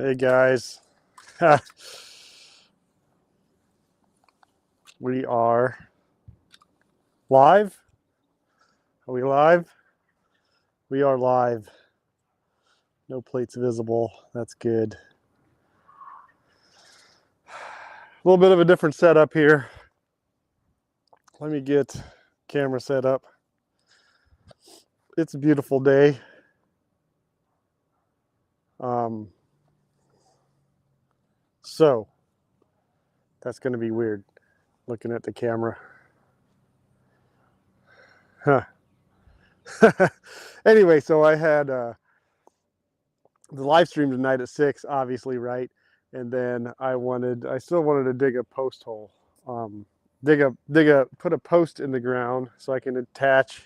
Hey guys, we are live. Are we live? We are live. No plates visible. That's good. A little bit of a different setup here. Let me get camera set up. It's a beautiful day. So that's going to be weird looking at the camera. Huh. Anyway, so I had the live stream tonight at 6, obviously, right? And then I still wanted to dig a post hole. Put a post in the ground so I can attach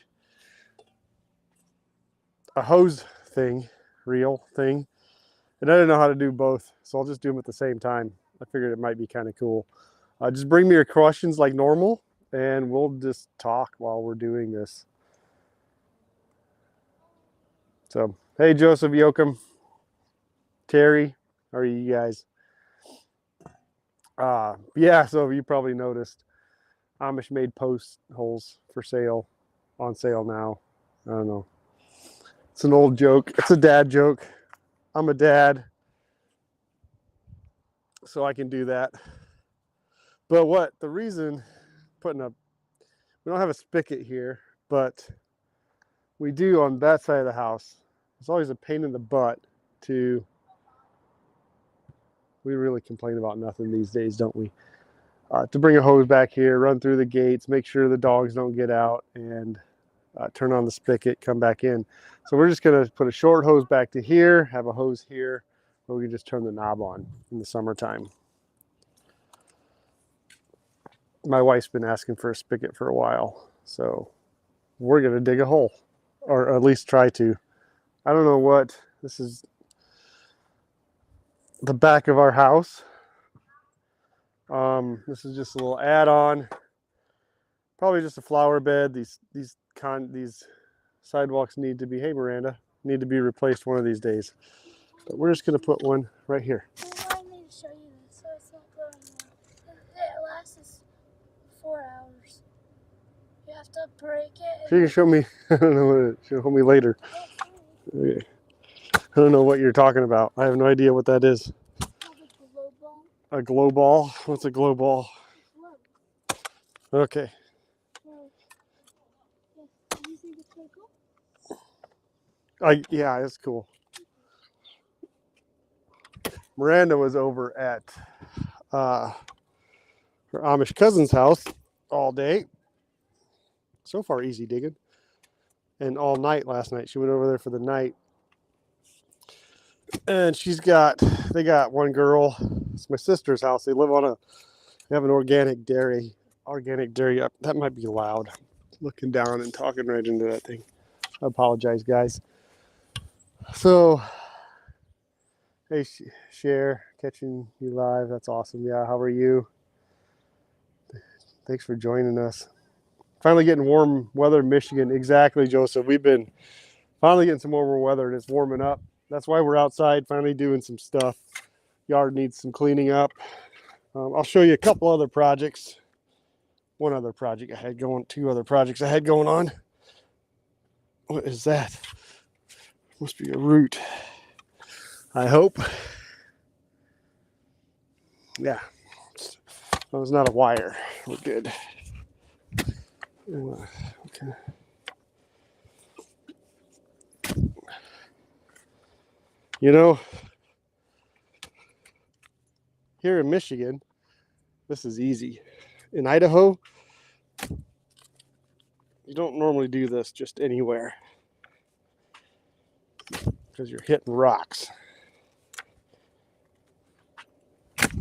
a hose thing, reel thing. And I didn't know how to do both, so I'll just do them at the same time. I figured it might be kind of cool. Just bring me your questions like normal, and we'll just talk while we're doing this. So, hey, Joseph Yoakum, Terry, how are you guys? Yeah, so you probably noticed Amish made post holes for sale, on sale now. I don't know. It's an old joke. It's a dad joke. I'm a dad, so I can do that. But the reason we don't have a spigot here, but we do on that side of the house. It's always a pain in the butt we really complain about nothing these days, don't we? To bring a hose back here, run through the gates, make sure the dogs don't get out, and turn on the spigot, come back in. So we're just going to put a short hose back to here, have a hose here, where we can just turn the knob on in the summertime. My wife's been asking for a spigot for a while, so we're going to dig a hole, or at least try to. I don't know what, this is the back of our house. This is just a little add-on, probably just a flower bed. These sidewalks need to be, hey Miranda, need to be replaced one of these days. But we're just going to put one right here. I need to show you this so it's not blowing out. It lasts 4 hours. You have to break it. So you can show me, I don't know, show me later. Okay. I don't know what you're talking about. I have no idea what that is. Glow ball. A glow ball? What's a glow ball? Glow. Okay. You think it's pretty cool? Yeah, it's cool. Miranda was over at her Amish cousin's house all day. So far, easy digging. And all night last night. She went over there for the night. And they got one girl. It's my sister's house. They have an organic dairy. That might be loud. Looking down and talking right into that thing. I apologize, guys. So, hey, Cher, catching you live. That's awesome. Yeah, how are you? Thanks for joining us. Finally getting warm weather in Michigan. Exactly, Joseph. We've been finally getting some warmer weather, and it's warming up. That's why we're outside finally doing some stuff. Yard needs some cleaning up. I'll show you a couple other projects. One other project I had going, 2 other projects I had going on. What is that? Must be a root, I hope. Yeah, that was not a wire. We're good. Okay. You know, here in Michigan, this is easy. In Idaho, you don't normally do this just anywhere because you're hitting rocks. But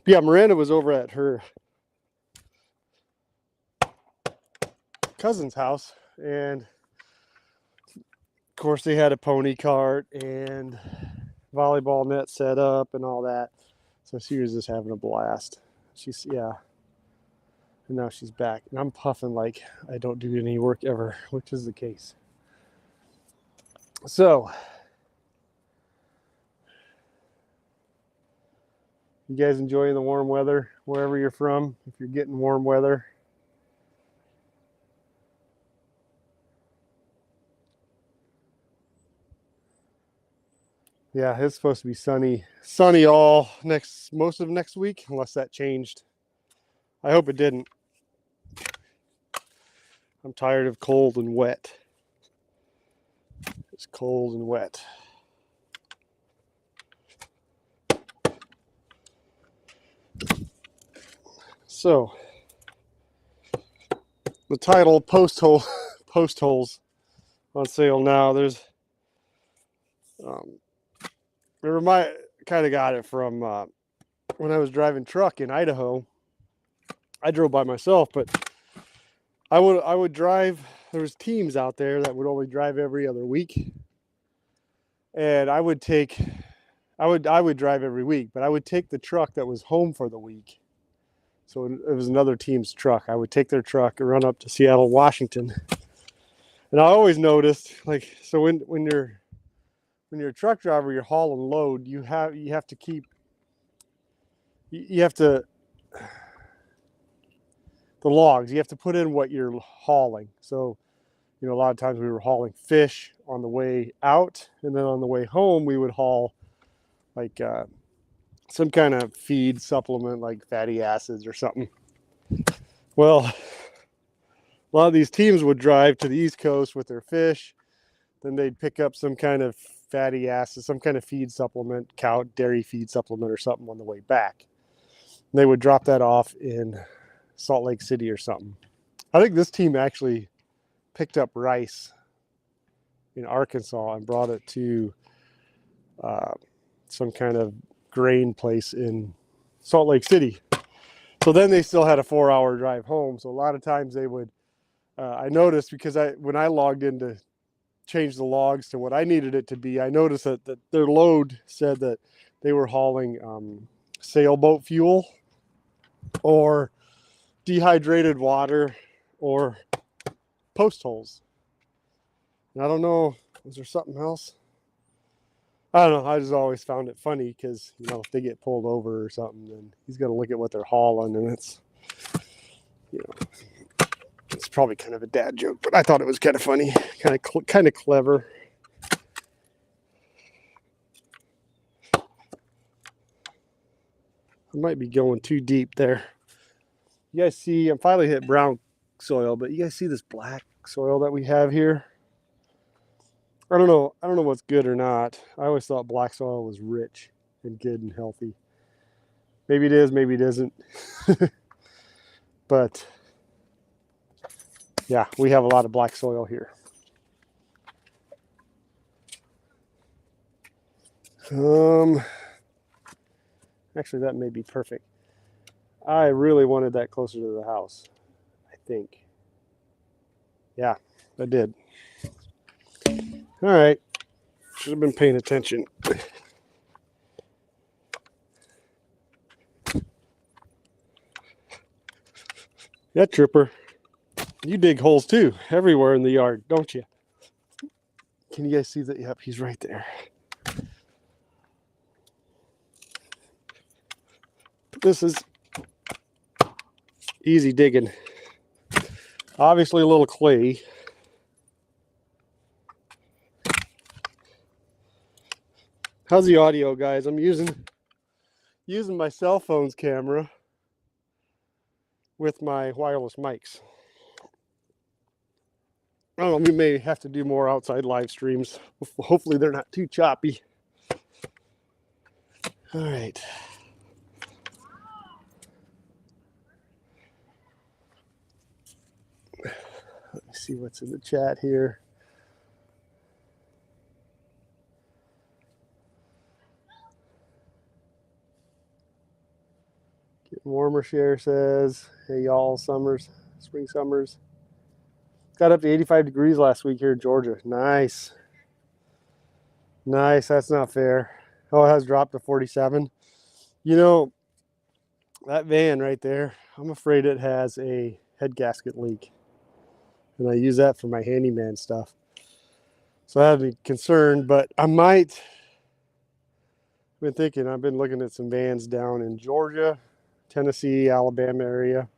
yeah, Miranda was over at her cousin's house, and of course they had a pony cart and volleyball net set up and all that. So she was just having a blast. And now she's back, and I'm puffing like I don't do any work ever, which is the case. So You guys enjoying the warm weather wherever you're from, if you're getting warm weather? Yeah, it's supposed to be sunny all most of next week, unless that changed. I hope it didn't. I'm tired of cold and wet. It's cold and wet. So, the title post holes on sale now. There's kind of got it from when I was driving truck in Idaho. I drove by myself, but I would drive. There was teams out there that would only drive every other week, and I would drive every week, but I would take the truck that was home for the week. So it was another team's truck. I would take their truck and run up to Seattle, Washington. And I always noticed, like, so when you're a truck driver, you're hauling load, you have to keep, you have to, the logs, you have to put in what you're hauling. So, a lot of times we were hauling fish on the way out, and then on the way home, we would haul like some kind of feed supplement, like fatty acids or something. Well, a lot of these teams would drive to the East Coast with their fish. Then they'd pick up some kind of fatty acid, some kind of feed supplement, cow dairy feed supplement or something on the way back. And they would drop that off in Salt Lake City or something. I think this team actually picked up rice in Arkansas and brought it to some kind of grain place in Salt Lake City. So then they still had a 4-hour drive home. So a lot of times they would, I noticed, because when I logged in to change the logs to what I needed it to be, I noticed that their load said that they were hauling sailboat fuel or dehydrated water or post holes. And I don't know, is there something else? I don't know. I just always found it funny because, if they get pulled over or something, then he's going to look at what they're hauling, and it's probably kind of a dad joke, but I thought it was kind of funny, kind of clever. I might be going too deep there. You guys see, I'm finally hit brown soil, but you guys see this black soil that we have here? I don't know what's good or not. I always thought black soil was rich and good and healthy. Maybe it is, maybe it isn't. But yeah, we have a lot of black soil here. Actually, that may be perfect. I really wanted that closer to the house, I think. Yeah, I did. All right. Should have been paying attention. Yeah, Trooper. You dig holes too, everywhere in the yard, don't you? Can you guys see that? Yep, he's right there. This is easy digging. Obviously a little clay. How's the audio, guys? I'm using my cell phone's camera with my wireless mics. I don't know, we may have to do more outside live streams. Hopefully they're not too choppy. All right. Let me see what's in the chat here. Getting warmer, Cher says. Hey, y'all, spring summers. Got up to 85 degrees last week here in Georgia. Nice. Nice. That's not fair. Oh, it has dropped to 47. That van right there, I'm afraid it has a head gasket leak. And I use that for my handyman stuff. So I have to be concerned, but I might Been thinking, I've been looking at some vans down in Georgia, Tennessee, Alabama area.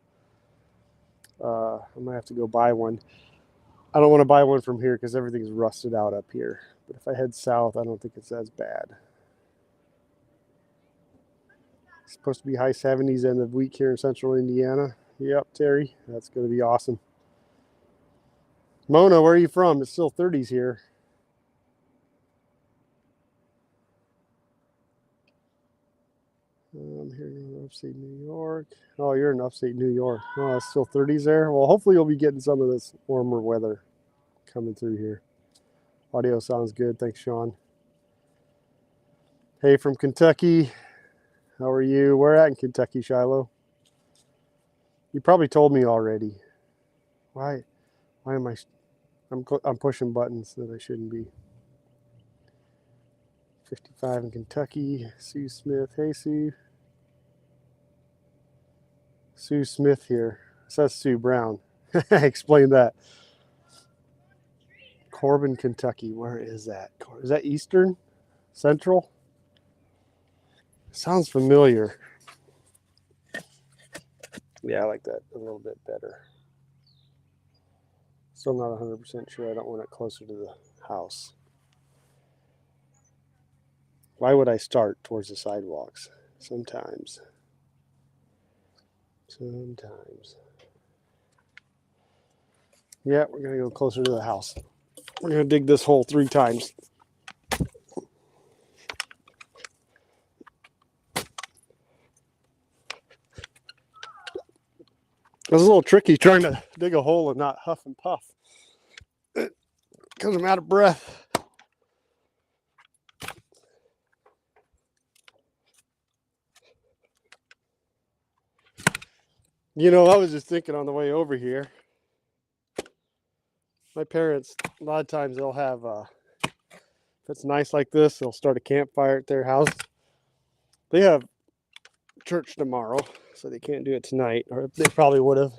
I might have to go buy one. I don't want to buy one from here because everything's rusted out up here. But if I head south, I don't think it's as bad. It's supposed to be high 70s end of week here in central Indiana. Yep, Terry, that's going to be awesome. Mona, where are you from? It's still 30s here. I'm here in upstate New York. Oh, you're in upstate New York. Oh, it's still 30s there. Well, hopefully you'll be getting some of this warmer weather coming through here. Audio sounds good. Thanks, Sean. Hey, from Kentucky. How are you? Where at in Kentucky, Shiloh? You probably told me already. Why am I? I'm pushing buttons that I shouldn't be. 55 in Kentucky. Sue Smith. Hey, Sue. Sue Smith here. It says Sue Brown. Explain that. Corbin, Kentucky. Where is that? Is that Eastern? Central? Sounds familiar. Yeah, I like that a little bit better. Still not 100% sure. I don't want it closer to the house. Why would I start towards the sidewalks? Sometimes. Yeah, we're going to go closer to the house. We're going to dig this hole 3 times. It was a little tricky trying to dig a hole and not huff and puff because I'm out of breath. You know, I was just thinking on the way over here, my parents, a lot of times they'll have, if it's nice like this, they'll start a campfire at their house. They have church tomorrow, so they can't do it tonight, or they probably would have.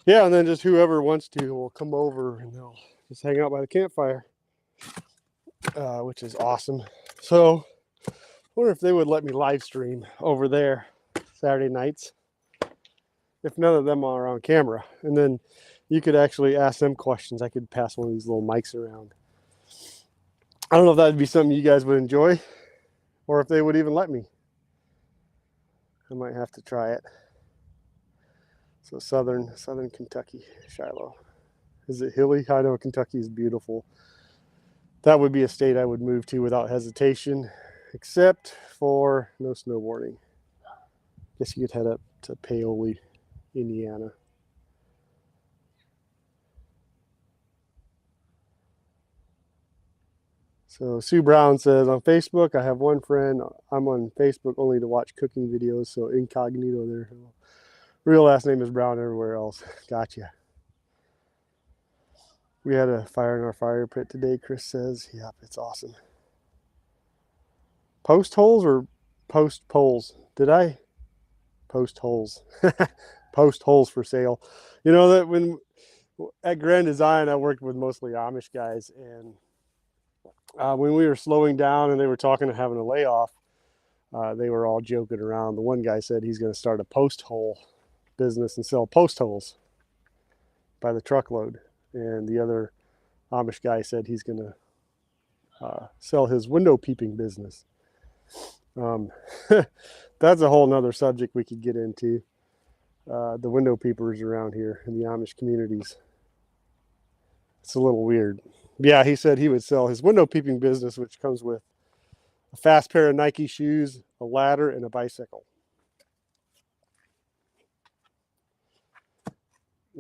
Yeah, and then just whoever wants to will come over and they'll just hang out by the campfire, which is awesome. So I wonder if they would let me live stream over there Saturday nights, if none of them are on camera. And then you could actually ask them questions. I could pass one of these little mics around. I don't know if that would be something you guys would enjoy or if they would even let me. I might have to try it. So southern Kentucky, Shiloh. Is it hilly? I know Kentucky is beautiful. That would be a state I would move to without hesitation, except for no snowboarding. Guess you could head up to Paoli, Indiana. So Sue Brown says, on Facebook, I have one friend. I'm on Facebook only to watch cooking videos, so incognito there. Real last name is Brown everywhere else. Gotcha. We had a fire in our fire pit today, Chris says. Yep, it's awesome. Post holes or post poles? Did I? Post holes. Post holes for sale. You know that when at Grand Design, I worked with mostly Amish guys, and when we were slowing down and they were talking to having a layoff, they were all joking around. The one guy said he's going to start a post hole business and sell post holes by the truckload. And the other Amish guy said he's going to sell his window peeping business. That's a whole nother subject we could get into. The window peepers around here in the Amish communities. It's a little weird. Yeah, he said he would sell his window peeping business, which comes with a fast pair of Nike shoes, a ladder, and a bicycle.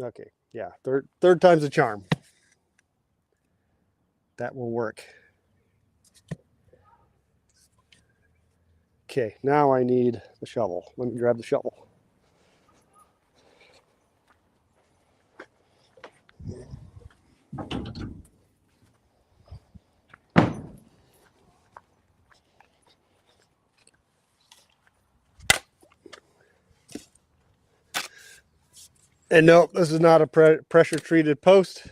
Okay, yeah, third time's a charm. That will work. Okay, now I need the shovel. Let me grab the shovel. And nope, this is not a pressure treated post.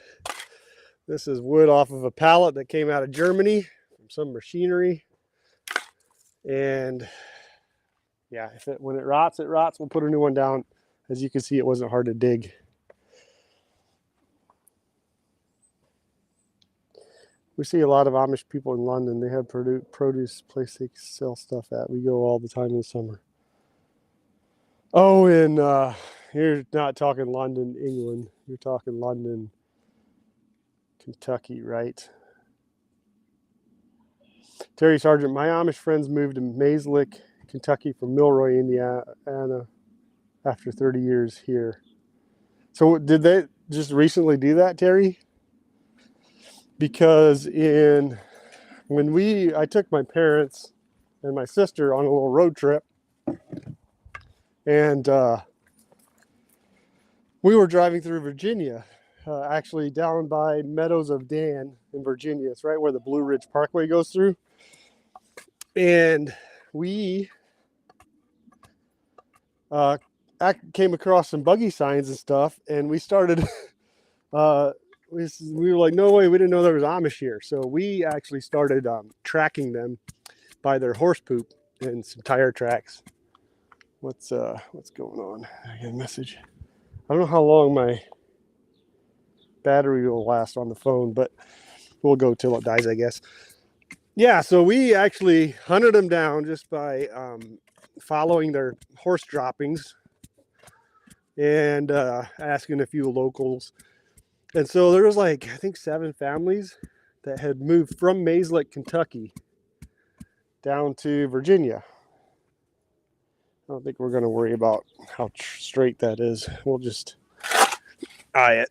This is wood off of a pallet that came out of Germany from some machinery. And yeah, when it rots, it rots. We'll put a new one down. As you can see, it wasn't hard to dig. We see a lot of Amish people in London. They have produce place they sell stuff at. We go all the time in the summer. Oh, and you're not talking London, England. You're talking London, Kentucky, right? Terry Sargent, my Amish friends moved to Mayslick, Kentucky from Milroy, Indiana after 30 years here. So did they just recently do that, Terry? Because I took my parents and my sister on a little road trip, and we were driving through Virginia, actually down by Meadows of Dan in Virginia. It's right where the Blue Ridge Parkway goes through. And we came across some buggy signs and stuff, and we started, we were like, no way, we didn't know there was Amish here. So we actually started tracking them by their horse poop and some tire tracks. What's going on? I got a message. I don't know how long my battery will last on the phone, but we'll go till it dies, I guess. Yeah, so we actually hunted them down just by following their horse droppings and asking a few locals. And so there was like, I think 7 families that had moved from Mayslick, Kentucky down to Virginia. I don't think we're going to worry about how straight that is. We'll just eye it.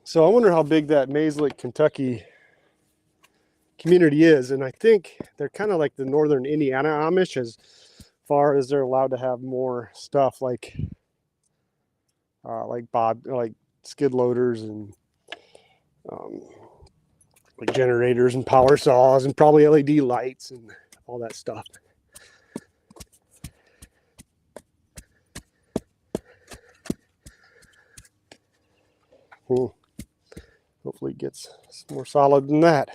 So I wonder how big that Mayslick, Kentucky community is. And I think they're kind of like the northern Indiana Amish as far as they're allowed to have more stuff like skid loaders and like generators and power saws and probably LED lights and all that stuff. Hopefully it gets more solid than that.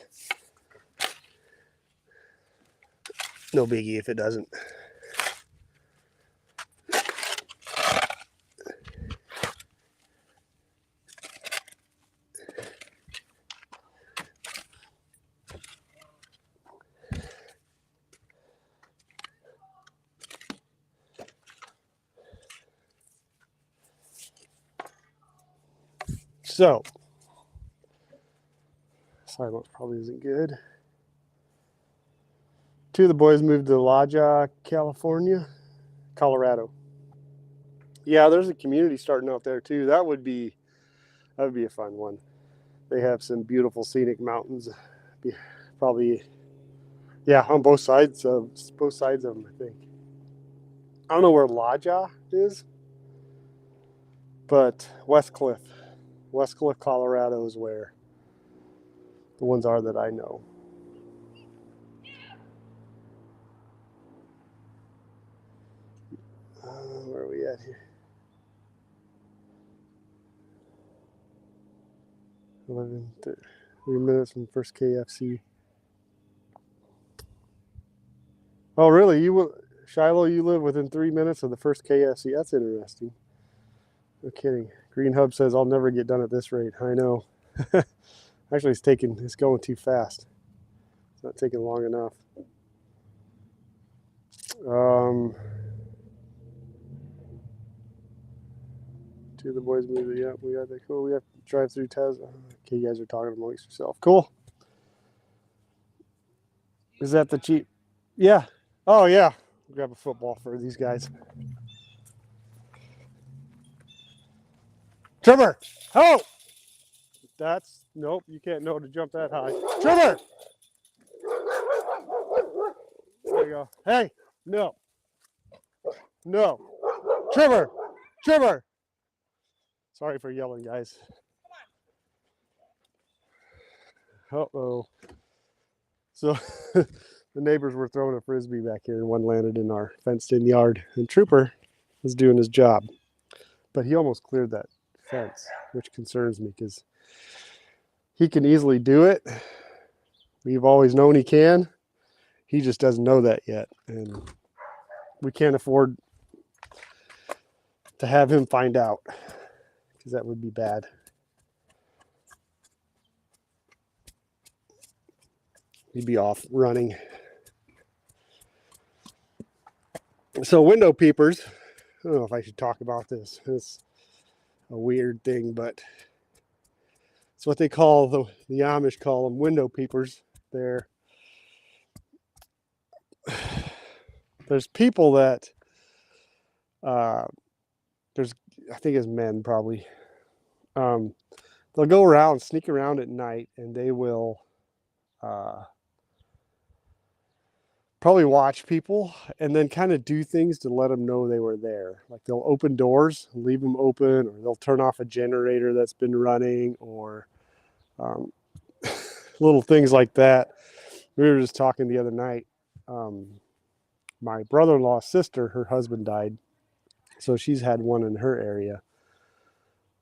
No biggie if it doesn't. So, silence probably isn't good. 2 of the boys moved to Lodge, Colorado. Yeah, there's a community starting out there too. That would be a fun one. They have some beautiful scenic mountains. Probably, yeah, on both sides of them, I think. I don't know where Lodge is, but Westcliff, Colorado is where the ones are that I know. Where are we at here? 3 minutes from first KFC. Oh, really? Shiloh, you live within 3 minutes of the first KFC. That's interesting. No kidding. Green Hub says, I'll never get done at this rate. I know. Actually, it's going too fast. It's not taking long enough. 2 of the boys moved. Yeah, we got that. Cool. We have to drive through Tesla. Okay, you guys are talking amongst yourself. Cool. Is that the cheap? Yeah. Oh, yeah. Grab a football for these guys. Trevor! Oh! Nope, you can't know to jump that high. Trevor! There you go. Hey, no. No. Trevor! Sorry for yelling, guys. Uh-oh. So the neighbors were throwing a frisbee back here and one landed in our fenced-in yard. And Trooper was doing his job. but he almost cleared that fence, which concerns me because he can easily do it. We've always known he can. He just doesn't know that yet, and we can't afford to have him find out because that would be bad. He'd be off running. So window peepers, I don't know if I should talk about this. It's a weird thing, but it's what they call the Amish call them window peepers. There's people that there's, I think it's men probably. They'll go around, sneak around at night, and they will probably watch people and then kind of do things to let them know they were there. Like they'll open doors, leave them open, or they'll turn off a generator that's been running, or little things like that. We were just talking the other night. My brother-in-law's sister, her husband died, so she's had one in her area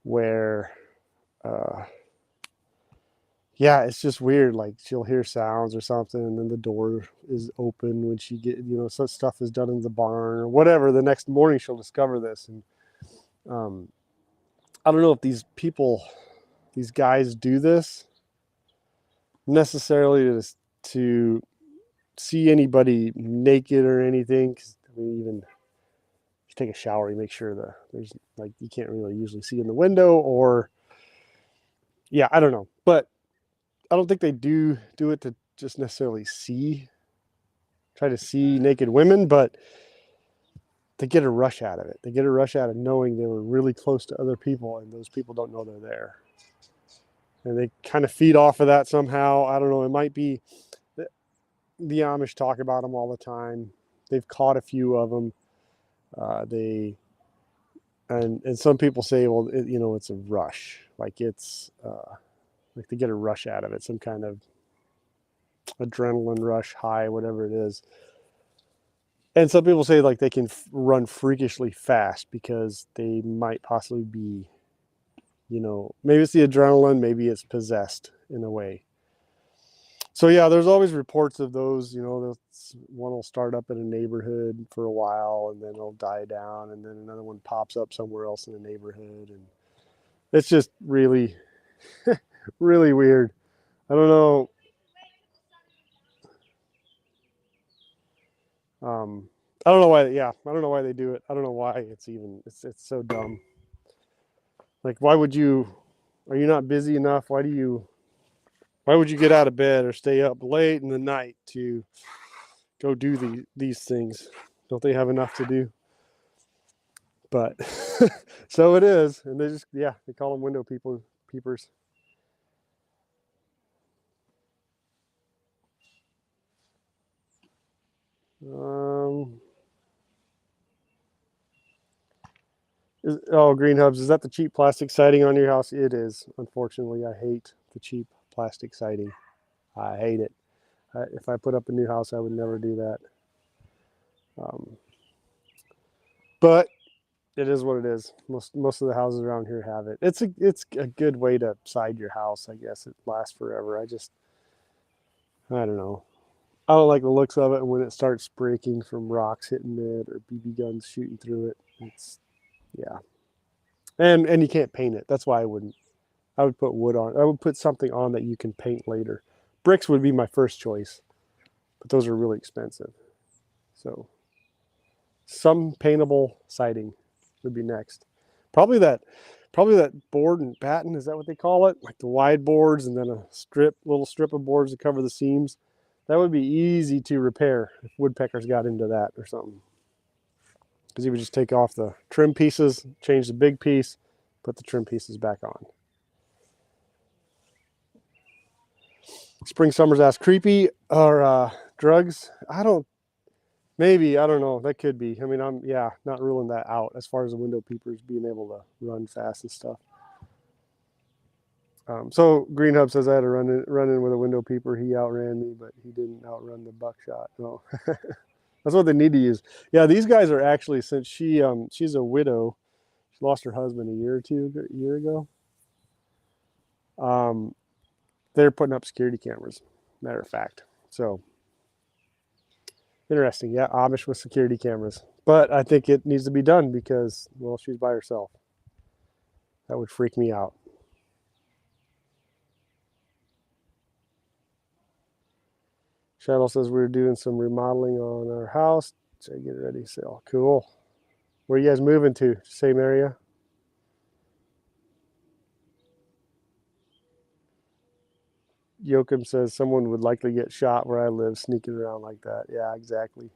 where yeah, it's just weird. Like she'll hear sounds or something, and then the door is open when she some stuff is done in the barn or whatever. The next morning she'll discover this, and I don't know if these guys do this necessarily to see anybody naked or anything. 'Cause, I mean, even if you take a shower, you make sure there's like you can't really usually see in the window, or yeah, I don't know, but I don't think they do it to just necessarily try to see naked women, but they get a rush out of it. They get a rush out of knowing they were really close to other people and those people don't know they're there. And they kind of feed off of that somehow. I don't know. It might be the Amish talk about them all the time. They've caught a few of them. And some people say, well, it's a rush. Like it's like they get a rush out of it, some kind of adrenaline rush, high, whatever it is. And some people say like they can run freakishly fast because they might possibly be, maybe it's the adrenaline, maybe it's possessed in a way. So yeah, there's always reports of those, one will start up in a neighborhood for a while and then it'll die down, and then another one pops up somewhere else in the neighborhood, and it's just really, really weird. I don't know. I don't know why. Yeah, I don't know why they do it. I don't know why it's so dumb. Like, why would you? Are you not busy enough? Why would you get out of bed or stay up late in the night to go do these things? Don't they have enough to do? But so it is, and they call them window peepers. Green Hubs, is that the cheap plastic siding on your house? It is. Unfortunately, I hate the cheap plastic siding. I hate it. If I put up a new house, I would never do that. But it is what it is. Most of the houses around here have it. It's a good way to side your house, I guess. It lasts forever. I don't know. I don't like the looks of it when it starts breaking from rocks hitting it or BB guns shooting through it. Yeah. And you can't paint it. That's why I wouldn't. I would put wood on. I would put something on that you can paint later. Bricks would be my first choice, but those are really expensive. So some paintable siding would be next. Probably that board and batten, is that what they call it? Like the wide boards and then a little strip of boards to cover the seams. That would be easy to repair if woodpeckers got into that or something. Because you would just take off the trim pieces, change the big piece, put the trim pieces back on. Spring Summers asked, creepy or drugs? I don't know. That could be. I mean, I'm not ruling that out as far as the window peepers being able to run fast and stuff. So Green Hub says I had to run in with a window peeper. He outran me, but he didn't outrun the buckshot. No, that's what they need to use. Yeah, these guys are actually, since she's a widow, She lost her husband a year ago. They're putting up security cameras, matter of fact. So interesting. Yeah, Amish with security cameras. But I think it needs to be done because, well, she's by herself. That would freak me out. Shadow says we're doing some remodeling on our house to get it ready to sell. Cool. Where are you guys moving to? Same area? Joachim says someone would likely get shot where I live sneaking around like that. Yeah, exactly.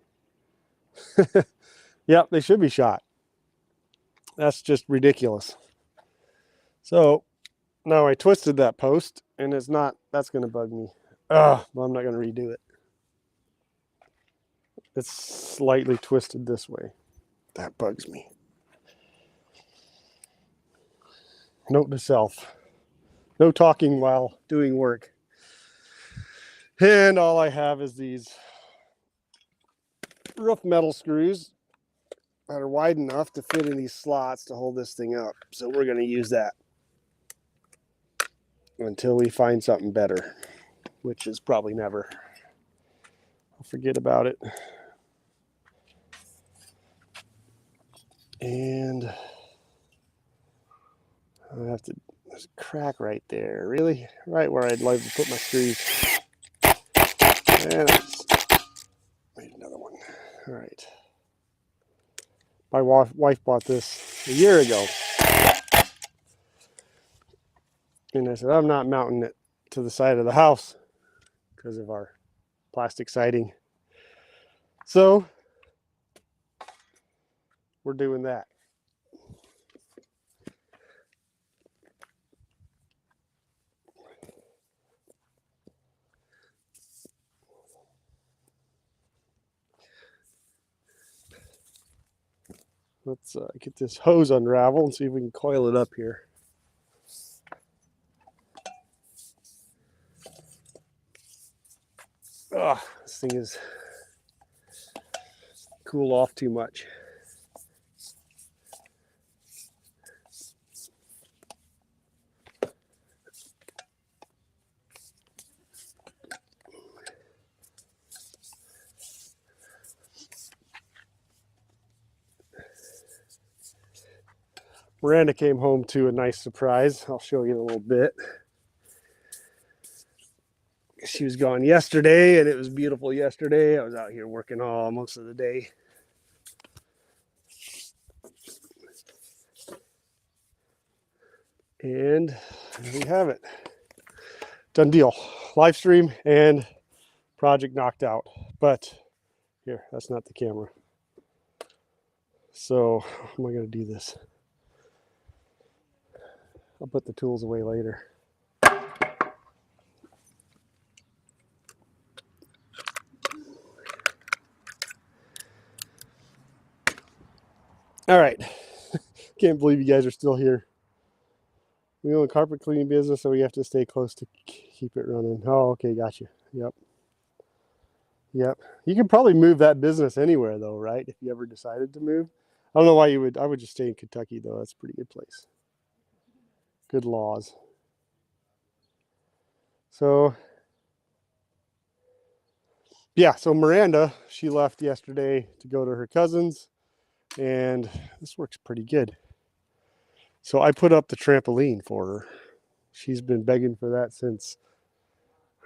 Yep, they should be shot. That's just ridiculous. So now I twisted that post and it's not, that's going to bug me. Well, I'm not going to redo it. It's slightly twisted this way. That bugs me. Note to self. No talking while doing work. And all I have is these rough metal screws that are wide enough to fit in these slots to hold this thing up. So we're going to use that until we find something better, which is probably never. I'll forget about it. And I have to, there's a crack right there. Really? Right where I'd like to put my screws. And I made another one. All right. My wife bought this a year ago. And I said, I'm not mounting it to the side of the house because of our plastic siding. So we're doing that. Let's get this hose unraveled and see if we can coil it up here. Oh, this thing is cool off too much. Miranda came home to a nice surprise. I'll show you in a little bit. She was gone yesterday, and it was beautiful yesterday. I was out here working all most of the day. And there we have it. Done deal. Live stream and project knocked out. But here, that's not the camera. So how am I going to do this? I'll put the tools away later. All right. Can't believe you guys are still here. We own a carpet cleaning business, so we have to stay close to keep it running. Oh, okay, got you. Yep. Yep. You could probably move that business anywhere, though, right? If you ever decided to move. I don't know why you would. I would just stay in Kentucky, though. That's a pretty good place. Good laws. So, yeah, so Miranda, she left yesterday to go to her cousin's, and this works pretty good. So I put up the trampoline for her. She's been begging for that since,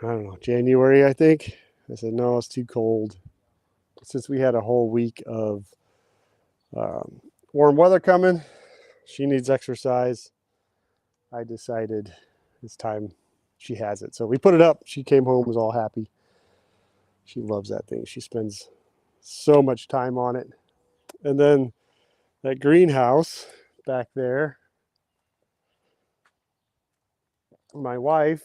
I don't know, January, I think. I said, no, it's too cold. Since we had a whole week of warm weather coming, she needs exercise. I decided it's time she has it. So we put it up. She came home, was all happy. She loves that thing. She spends so much time on it. And then that greenhouse back there, my wife's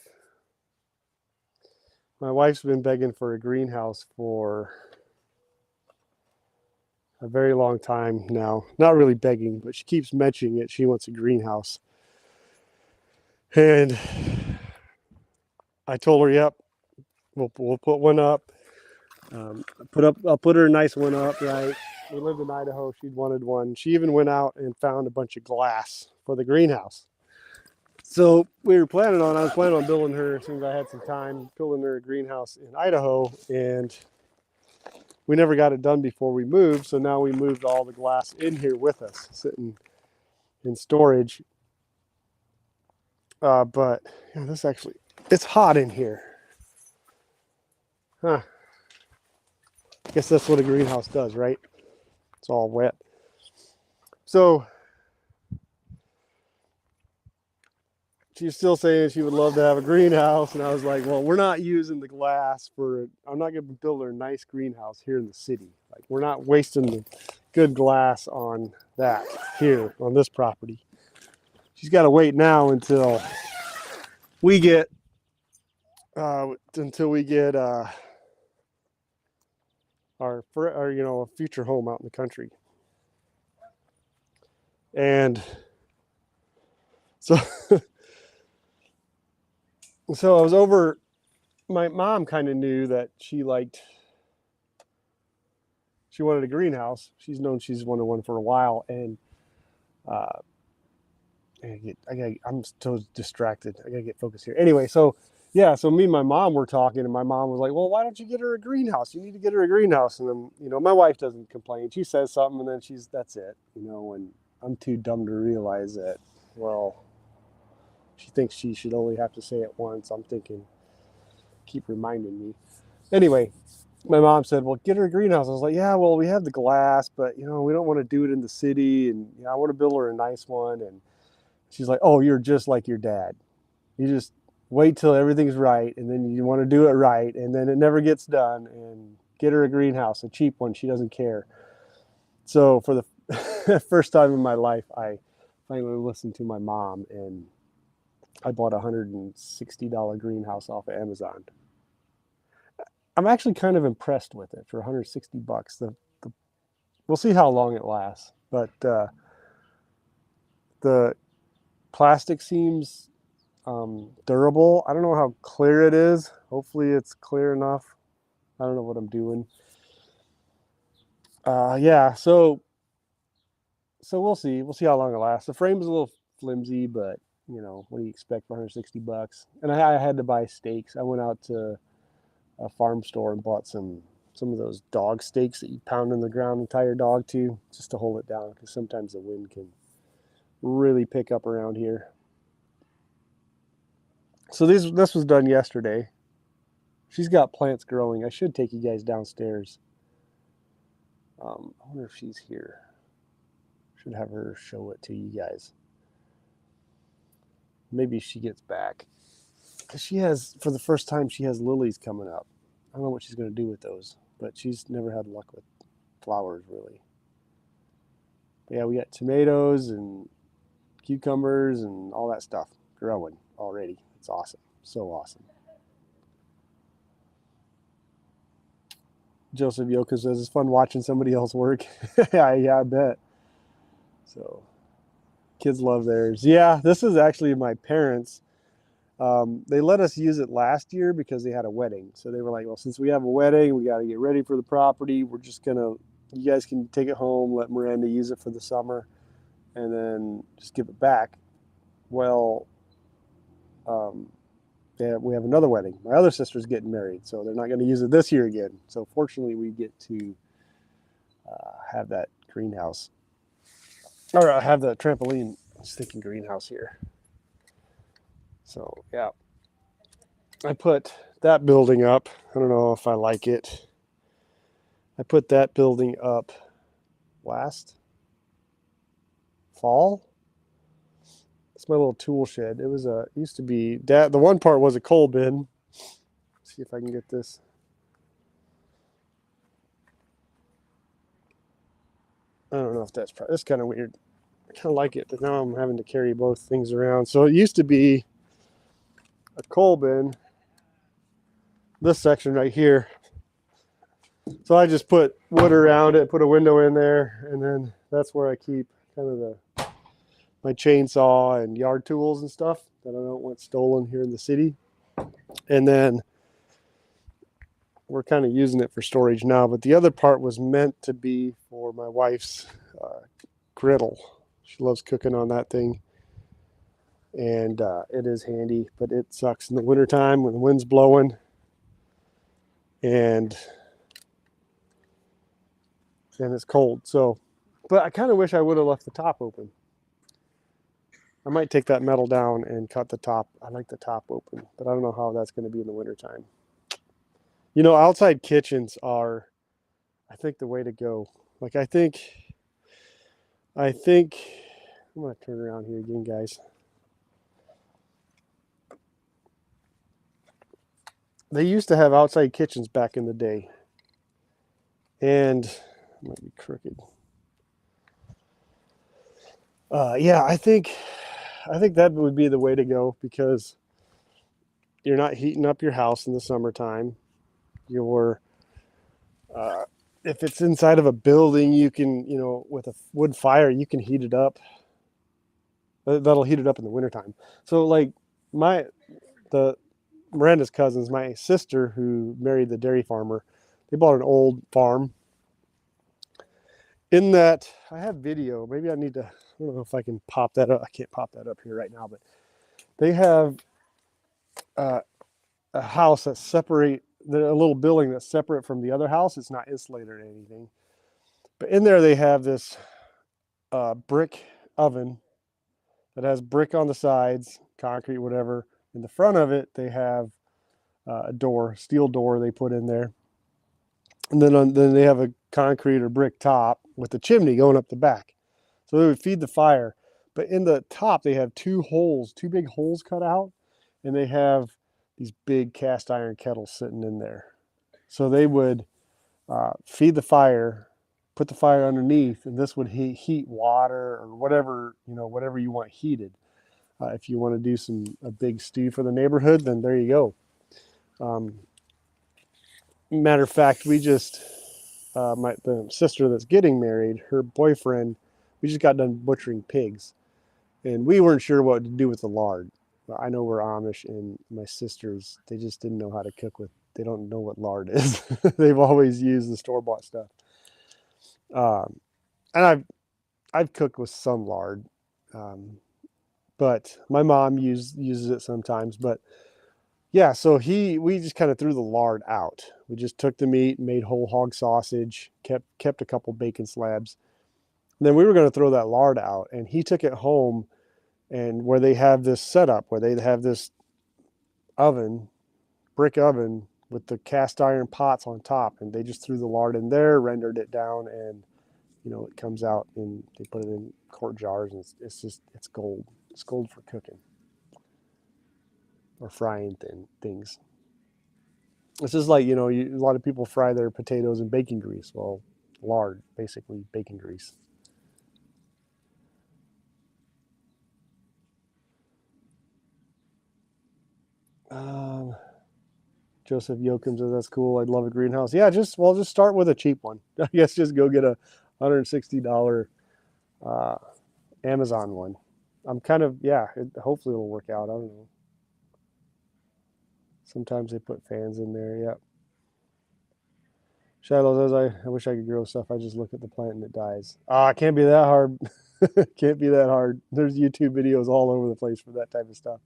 been begging for a greenhouse for a very long time now. Not really begging, but she keeps mentioning it. She wants a greenhouse. And I told her, yep, we'll put one up. I'll put her a nice one up, right? we lived in Idaho. She'd wanted one. She even went out and found a bunch of glass for the greenhouse. So I was planning on building her as soon as I had some time, building her a greenhouse in Idaho. And we never got it done before we moved. So now we moved all the glass in here with us, sitting in storage. But yeah, it's hot in here. Huh. I guess that's what a greenhouse does, right? It's all wet. So she's still saying she would love to have a greenhouse. And I was like, well, we're not using the glass I'm not going to build her a nice greenhouse here in the city. Like, we're not wasting the good glass on that here on this property. She's got to wait now until we get, our a future home out in the country. And so, so I was over, my mom kind of knew that she wanted a greenhouse. She's known she's wanted one for a while. And I'm so distracted. I gotta get focused here. Anyway, so yeah, so me and my mom were talking, and my mom was like, well, why don't you get her a greenhouse? You need to get her a greenhouse. And then, my wife doesn't complain. She says something, and then that's it, and I'm too dumb to realize that, well, she thinks she should only have to say it once. I'm thinking, keep reminding me. Anyway, my mom said, well, get her a greenhouse. I was like, yeah, well, we have the glass, but, we don't want to do it in the city, and I want to build her a nice one. And she's like, oh, you're just like your dad. You just wait till everything's right, and then you want to do it right, and then it never gets done. And get her a greenhouse, a cheap one. She doesn't care. So for the first time in my life, I finally listened to my mom, and I bought a $160 greenhouse off of Amazon. I'm actually kind of impressed with it for $160. We'll see how long it lasts, but the plastic seems durable. I don't know how clear it is. Hopefully it's clear enough. I don't know what I'm doing. Yeah, so we'll see. We'll see how long it lasts. The frame's a little flimsy, but what do you expect for $160? And I had to buy steaks. I went out to a farm store and bought some of those dog steaks that you pound in the ground and tie your dog to, just to hold it down, because sometimes the wind can really pick up around here. So this was done yesterday. She's got plants growing. I should take you guys downstairs. I wonder if she's here. Should have her show it to you guys. Maybe she gets back. Because for the first time, she has lilies coming up. I don't know what she's going to do with those, but she's never had luck with flowers, really. But yeah, we got tomatoes and cucumbers and all that stuff growing already. It's awesome. So awesome. Joseph Yoka says it's fun watching somebody else work. yeah, I bet. So kids love theirs. Yeah, this is actually my parents. They let us use it last year because they had a wedding. So they were like, well, since we have a wedding, we got to get ready for the property. We're just you guys can take it home, let Miranda use it for the summer, and then just give it back. Well, yeah, we have another wedding. My other sister's getting married, so they're not going to use it this year again. So fortunately, we get to have that greenhouse, or have the trampoline. I was thinking greenhouse here. So yeah, I put that building up. I don't know if I like it. I put that building up last fall. It's my little tool shed. It used to be, the one part was a coal bin. Let's see if I can get this. I don't know if that's kind of weird. I kind of like it, but now I'm having to carry both things around. So it used to be a coal bin, this section right here. So I just put wood around it, put a window in there, and then that's where I keep kind of my chainsaw and yard tools and stuff that I don't want stolen here in the city. And then we're kind of using it for storage now, but the other part was meant to be for my wife's griddle. She loves cooking on that thing, and it is handy, but it sucks in the wintertime when the wind's blowing. And it's cold. So, but I kind of wish I would have left the top open. I might take that metal down and cut the top. I like the top open, but I don't know how that's going to be in the wintertime. You know, outside kitchens are, I think, the way to go. Like, I think, I'm going to turn around here again, guys. They used to have outside kitchens back in the day. And, it might be crooked. Yeah, I think that would be the way to go, because you're not heating up your house in the summertime. You're if it's inside of a building, you can, with a wood fire, you can heat it up. That'll heat it up in the wintertime. So like Miranda's cousins, my sister who married the dairy farmer, they bought an old farm. In that, I have video. Maybe I don't know if I can pop that up. I can't pop that up here right now, but they have a house that's separate, a little building that's separate from the other house. It's not insulated or anything. But in there, they have this brick oven that has brick on the sides, concrete, whatever. In the front of it, they have a door, steel door they put in there. And then they have a concrete or brick top with a chimney going up the back. So they would feed the fire. But in the top, they have two big holes cut out, and they have these big cast iron kettles sitting in there. So they would feed the fire, put the fire underneath, and this would heat water or whatever you want heated. If you want to do a big stew for the neighborhood, then there you go. Matter of fact, we just the sister that's getting married, her boyfriend, we just got done butchering pigs, and we weren't sure what to do with the lard. I know we're Amish, and my sisters, they just didn't know how to cook with. They don't know what lard is. They've always used the store-bought stuff. And I've cooked with some lard, but my mom uses it sometimes. But yeah, so we just kind of threw the lard out. We just took the meat, made whole hog sausage, kept a couple bacon slabs. And then we were going to throw that lard out, and he took it home, and where they have this setup, where they have this oven, brick oven with the cast iron pots on top, and they just threw the lard in there, rendered it down, and it comes out, and they put it in quart jars, and it's gold. It's gold for cooking or frying things. It's just like, a lot of people fry their potatoes in bacon grease. Well, lard, basically bacon grease. Joseph Yoakum says that's cool. I'd love a greenhouse. Yeah, just start with a cheap one. I guess just go get a $160 Amazon one. I'm kind of, hopefully it'll work out. I don't know. Sometimes they put fans in there. Yep. Shiloh says, I wish I could grow stuff. I just look at the plant and it dies. It can't be that hard. Can't be that hard. There's YouTube videos all over the place for that type of stuff.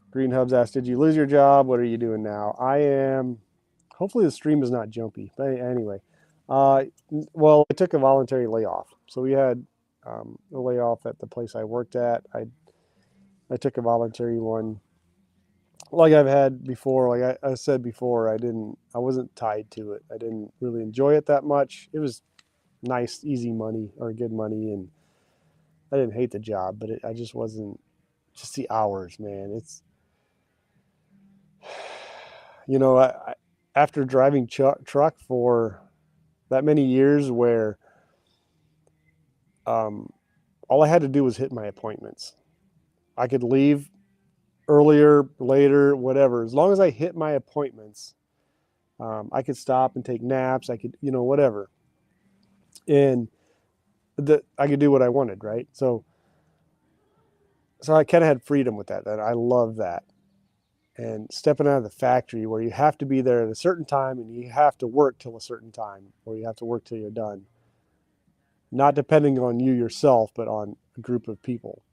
Green Hubs asked, did you lose your job? What are you doing now? I am, hopefully the stream is not jumpy. But anyway, well, I took a voluntary layoff. So we had a layoff at the place I worked at. I took a voluntary one. Like I've had before, like I said before, I wasn't tied to it. I didn't really enjoy it that much. It was nice, easy money or good money, and I didn't hate the job, but I just wasn't, just the hours, man. It's, after driving truck for that many years, where all I had to do was hit my appointments. I could leave earlier, later, whatever. As long as I hit my appointments, I could stop and take naps. I could, whatever. And I could do what I wanted, right? So I kind of had freedom with that. I love that. and stepping out of the factory where you have to be there at a certain time and you have to work till a certain time, or you have to work till you're done. Not depending on you yourself, but on a group of people.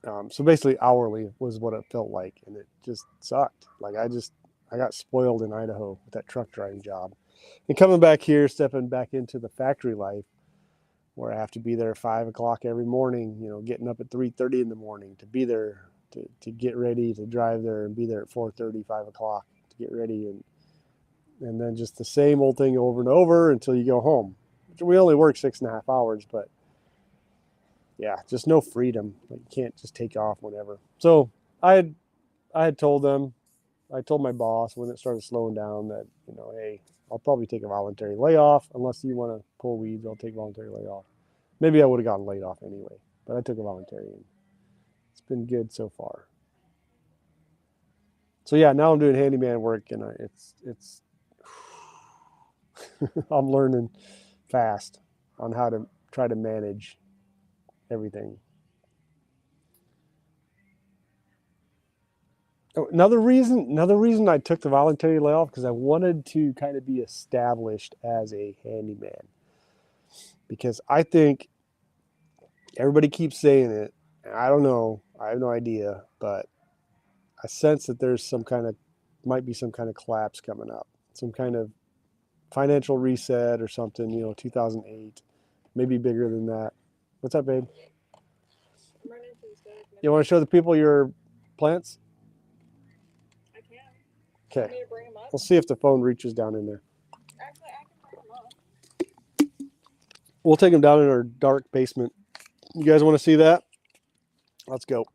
So basically hourly was what it felt like, and it just sucked. Like I got spoiled in Idaho with that truck driving job. And coming back here, stepping back into the factory life, where I have to be there at 5 o'clock every morning, getting up at 3:30 in the morning to be there, to get ready, to drive there and be there at 4:30, 5 o'clock to get ready. And then just the same old thing over and over until you go home. We only work 6.5 hours, but yeah, just no freedom. Like you can't just take off whenever. So I had told them, I told my boss when it started slowing down that, hey, I'll probably take a voluntary layoff. Unless you want to pull weeds, I'll take voluntary layoff. Maybe I would have gotten laid off anyway, but I took a voluntary, and it's been good so far. So yeah, now I'm doing handyman work, and it's I'm learning fast on how to try to manage everything. Oh, another reason I took the voluntary layoff, because I wanted to kind of be established as a handyman, because I think everybody keeps saying it, and I don't know, I have no idea, but I sense that there's might be some kind of collapse coming up, some kind of financial reset or something, 2008, maybe bigger than that. What's up, babe? You want to show the people your plants? I can. Okay. Want me to bring them up? We'll see if the phone reaches down in there. Actually, I can bring them up. We'll take them down in our dark basement. You guys want to see that? Let's go.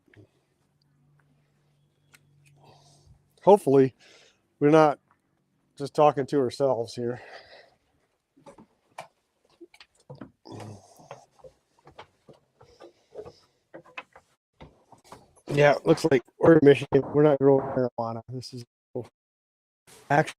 Hopefully, we're not just talking to ourselves here. Yeah, it looks like we're in Michigan. We're not growing marijuana. This is actually.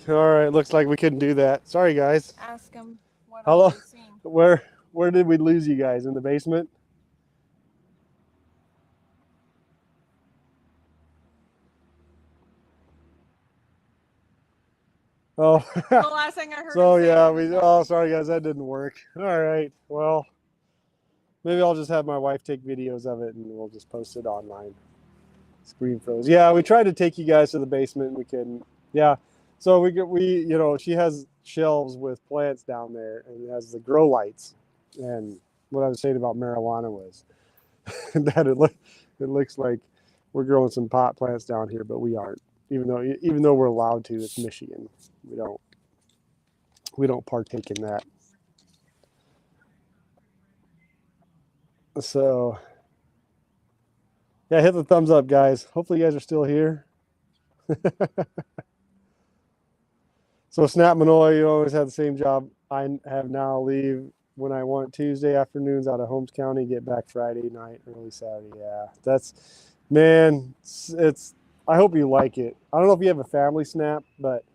All right, looks like we couldn't do that. Sorry, guys. Ask them what Hello. all they've seen. Where did we lose you guys? In the basement? Oh. The last thing I heard So him say yeah, was sorry guys, that didn't work. All right, well, maybe I'll just have my wife take videos of it and we'll just post it online. Screen froze. Yeah, we tried to take you guys to the basement, we couldn't. Yeah, so we shelves with plants down there, and it has the grow lights. And what I was saying about marijuana was that it looks like we're growing some pot plants down here, but we aren't. Even though we're allowed to, it's Michigan. We don't partake in that. So yeah, hit the thumbs up, guys. Hopefully you guys are still here. So Snap Manoy, you always have the same job I have now. Leave when I want Tuesday afternoons out of Holmes County, get back Friday night, early Saturday. Yeah, that's, man, it's I hope you like it. I don't know if you have a family, Snap, but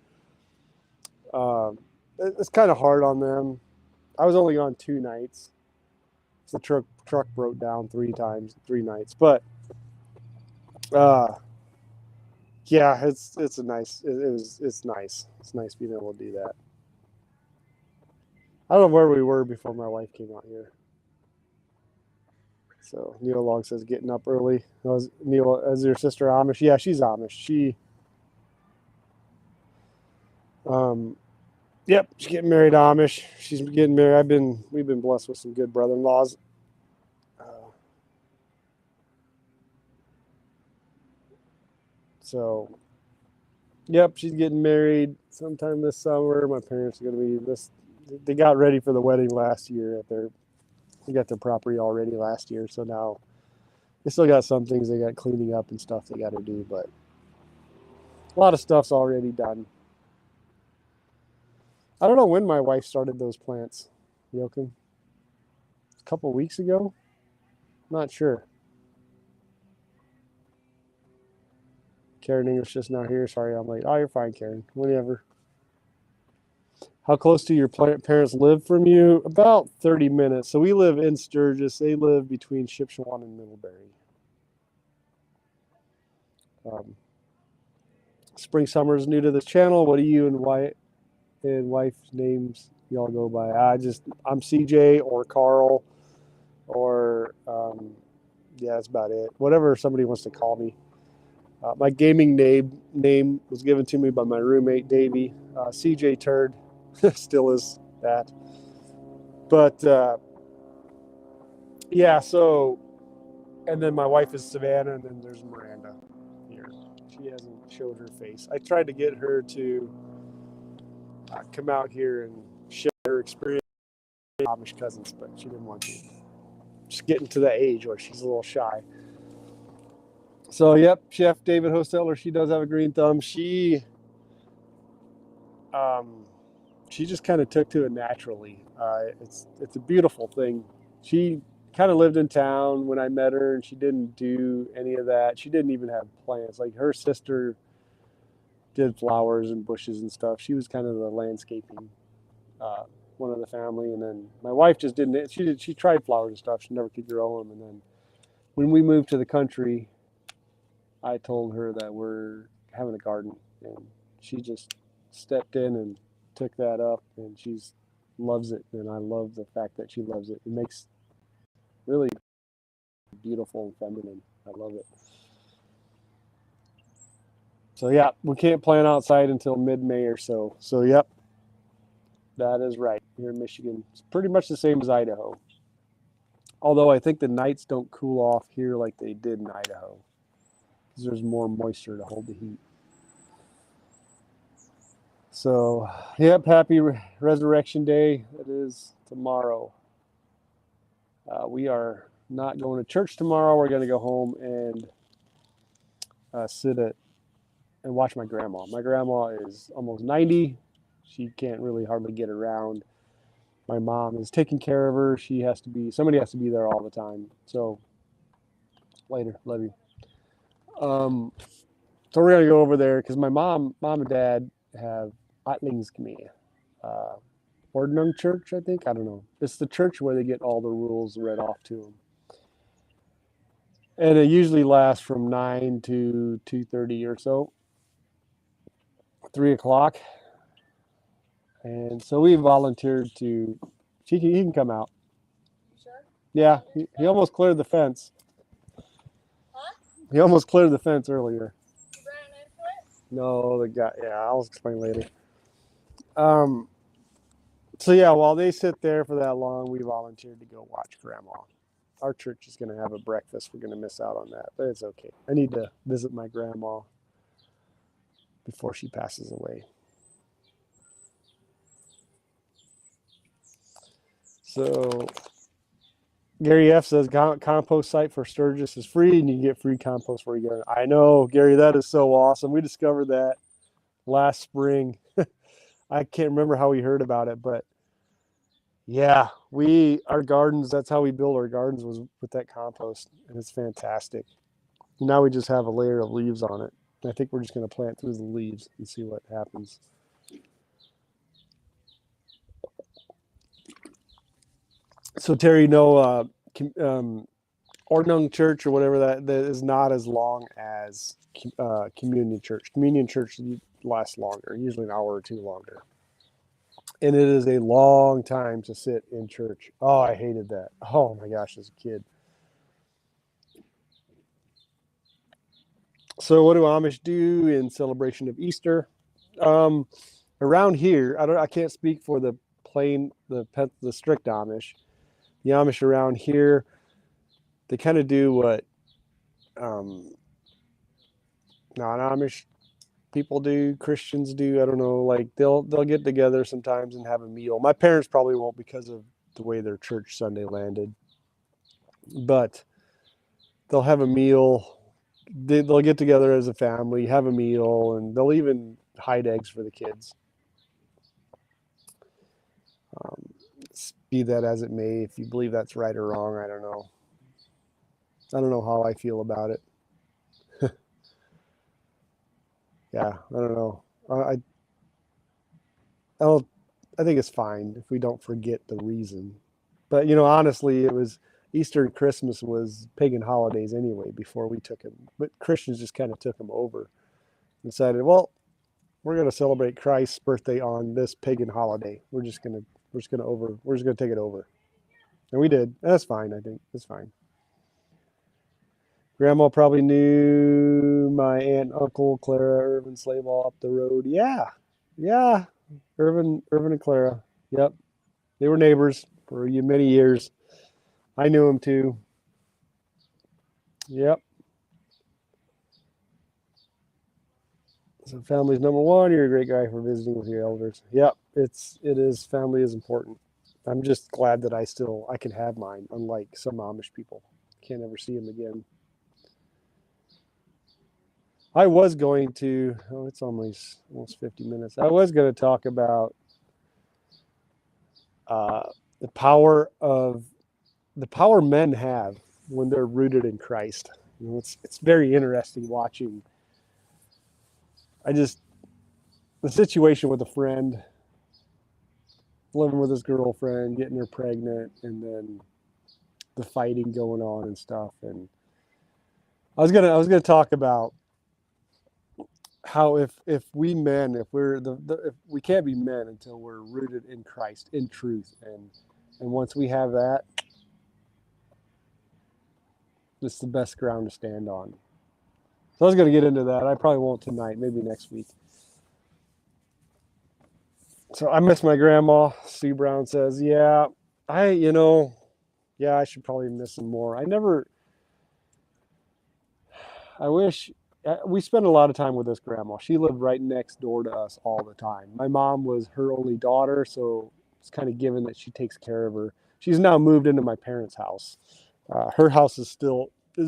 it's kind of hard on them. I was only on 2 nights. The truck broke down 3 times, 3 nights, but yeah, it's a nice. It's nice. It's nice being able to do that. I don't know where we were before my wife came out here. So Neil Log says getting up early. Neil, is your sister Amish? Yeah, she's Amish. Yep, she's getting married Amish. She's getting married. We've been blessed with some good brother-in-laws. So, yep, she's getting married sometime this summer. My parents are going to be they got ready for the wedding last year they got their property already last year, so now they still got some things they got cleaning up and stuff they got to do, but a lot of stuff's already done. I don't know when my wife started those plants, Joachim. A couple weeks ago? Not sure. Karen English just now here. Sorry, I'm late. Oh, you're fine, Karen. Whenever. How close do your parents live from you? About 30 minutes. So we live in Sturgis. They live between Shipshewan and Middlebury. Spring Summer is new to this channel. What do you and wife's names y'all go by? I'm CJ or Carl or yeah, that's about it. Whatever somebody wants to call me. My gaming name was given to me by my roommate Davey. CJ Turd still is that. But yeah, so and then my wife is Savannah, and then there's Miranda here. She hasn't showed her face. I tried to get her to come out here and share her experience with Amish cousins, but she didn't want to. She's getting to the age where she's a little shy. So, yep, Chef David Hosteller, she does have a green thumb. She just kind of took to it naturally. It's a beautiful thing. She kind of lived in town when I met her, and she didn't do any of that. She didn't even have plants. Like her sister did flowers and bushes and stuff. She was kind of the landscaping one of the family, and then my wife just didn't. She tried flowers and stuff. She never could grow them, and then when we moved to the country, I told her that we're having a garden, and she just stepped in and took that up, and she's loves it, and I love the fact that she loves it. It makes really beautiful and feminine. I love it. So yeah, we can't plant outside until mid-May or so. So yep, that is right. Here in Michigan, it's pretty much the same as Idaho. Although I think the nights don't cool off here like they did in Idaho, because there's more moisture to hold the heat. So, yep, happy Resurrection Day. It is tomorrow. We are not going to church tomorrow. We're going to go home and sit and watch my grandma. My grandma is almost 90. She can't really hardly get around. My mom is taking care of her. Somebody has to be there all the time. So, later, love you. So we're going to go over there because my mom and dad have Atlingsgemeinde. Ordnung Church, I think. I don't know. It's the church where they get all the rules read off to them. And it usually lasts from 9 to 2:30 or so, 3 o'clock. And so we volunteered to, he can come out. Sure? Yeah, he almost cleared the fence. Huh? He almost cleared the fence earlier. You ran into it? No, the guy, yeah, I'll explain later. So yeah, while they sit there for that long, we volunteered to go watch Grandma. Our church is going to have a breakfast. We're going to miss out on that, but it's okay. I need to visit my grandma before she passes away. So Gary F says compost site for Sturgis is free and you can get free compost where you go. I know, Gary, that is so awesome. We discovered that last spring. I can't remember how we heard about it, but yeah, our gardens, that's how we build our gardens, was with that compost, and it's fantastic. Now we just have a layer of leaves on it. I think we're just going to plant through the leaves and see what happens. So Terry, no, Ordnung Church or whatever that is not as long as communion church. Communion church lasts longer, usually an hour or two longer. And it is a long time to sit in church. Oh, I hated that. Oh my gosh, as a kid. So what do Amish do in celebration of Easter? Around here, I can't speak for the strict Amish. The Amish around here, they kind of do what non-Amish people do, Christians do. I don't know. Like they'll get together sometimes and have a meal. My parents probably won't because of the way their church Sunday landed, but they'll have a meal. They'll get together as a family, have a meal, and they'll even hide eggs for the kids. Be that as it may, if you believe that's right or wrong, I don't know. I don't know how I feel about it. Yeah, I don't know. I think it's fine if we don't forget the reason. But honestly, it was Easter and Christmas was pagan holidays anyway before we took them. But Christians just kind of took them over and decided, well, we're going to celebrate Christ's birthday on this pagan holiday. We're just going to take it over. And we did. That's fine, I think. It's fine. Grandma probably knew my aunt and uncle, Clara, Irvin Slayball up the road. Yeah. Irvin and Clara. Yep. They were neighbors for many years. I knew them too. Yep. So family's number one. You're a great guy for visiting with your elders. Yep. It is. Family is important. I'm just glad that I can have mine, unlike some Amish people. Can't ever see them again. I was going to, it's almost 50 minutes. I was going to talk about the power men have when they're rooted in Christ. It's very interesting watching. The situation with a friend, living with his girlfriend, getting her pregnant, and then the fighting going on and stuff. And I was gonna talk about how if we men, if we can't be men until we're rooted in Christ, in truth, and once we have that, it's the best ground to stand on. So I was going to get into that. I probably won't tonight, maybe next week. So I miss my grandma. Sue Brown says, yeah, I should probably miss some more. I wish we spent a lot of time with this grandma. She lived right next door to us all the time. My mom was her only daughter, so it's kind of given that she takes care of her. She's now moved into my parents' house. Her house is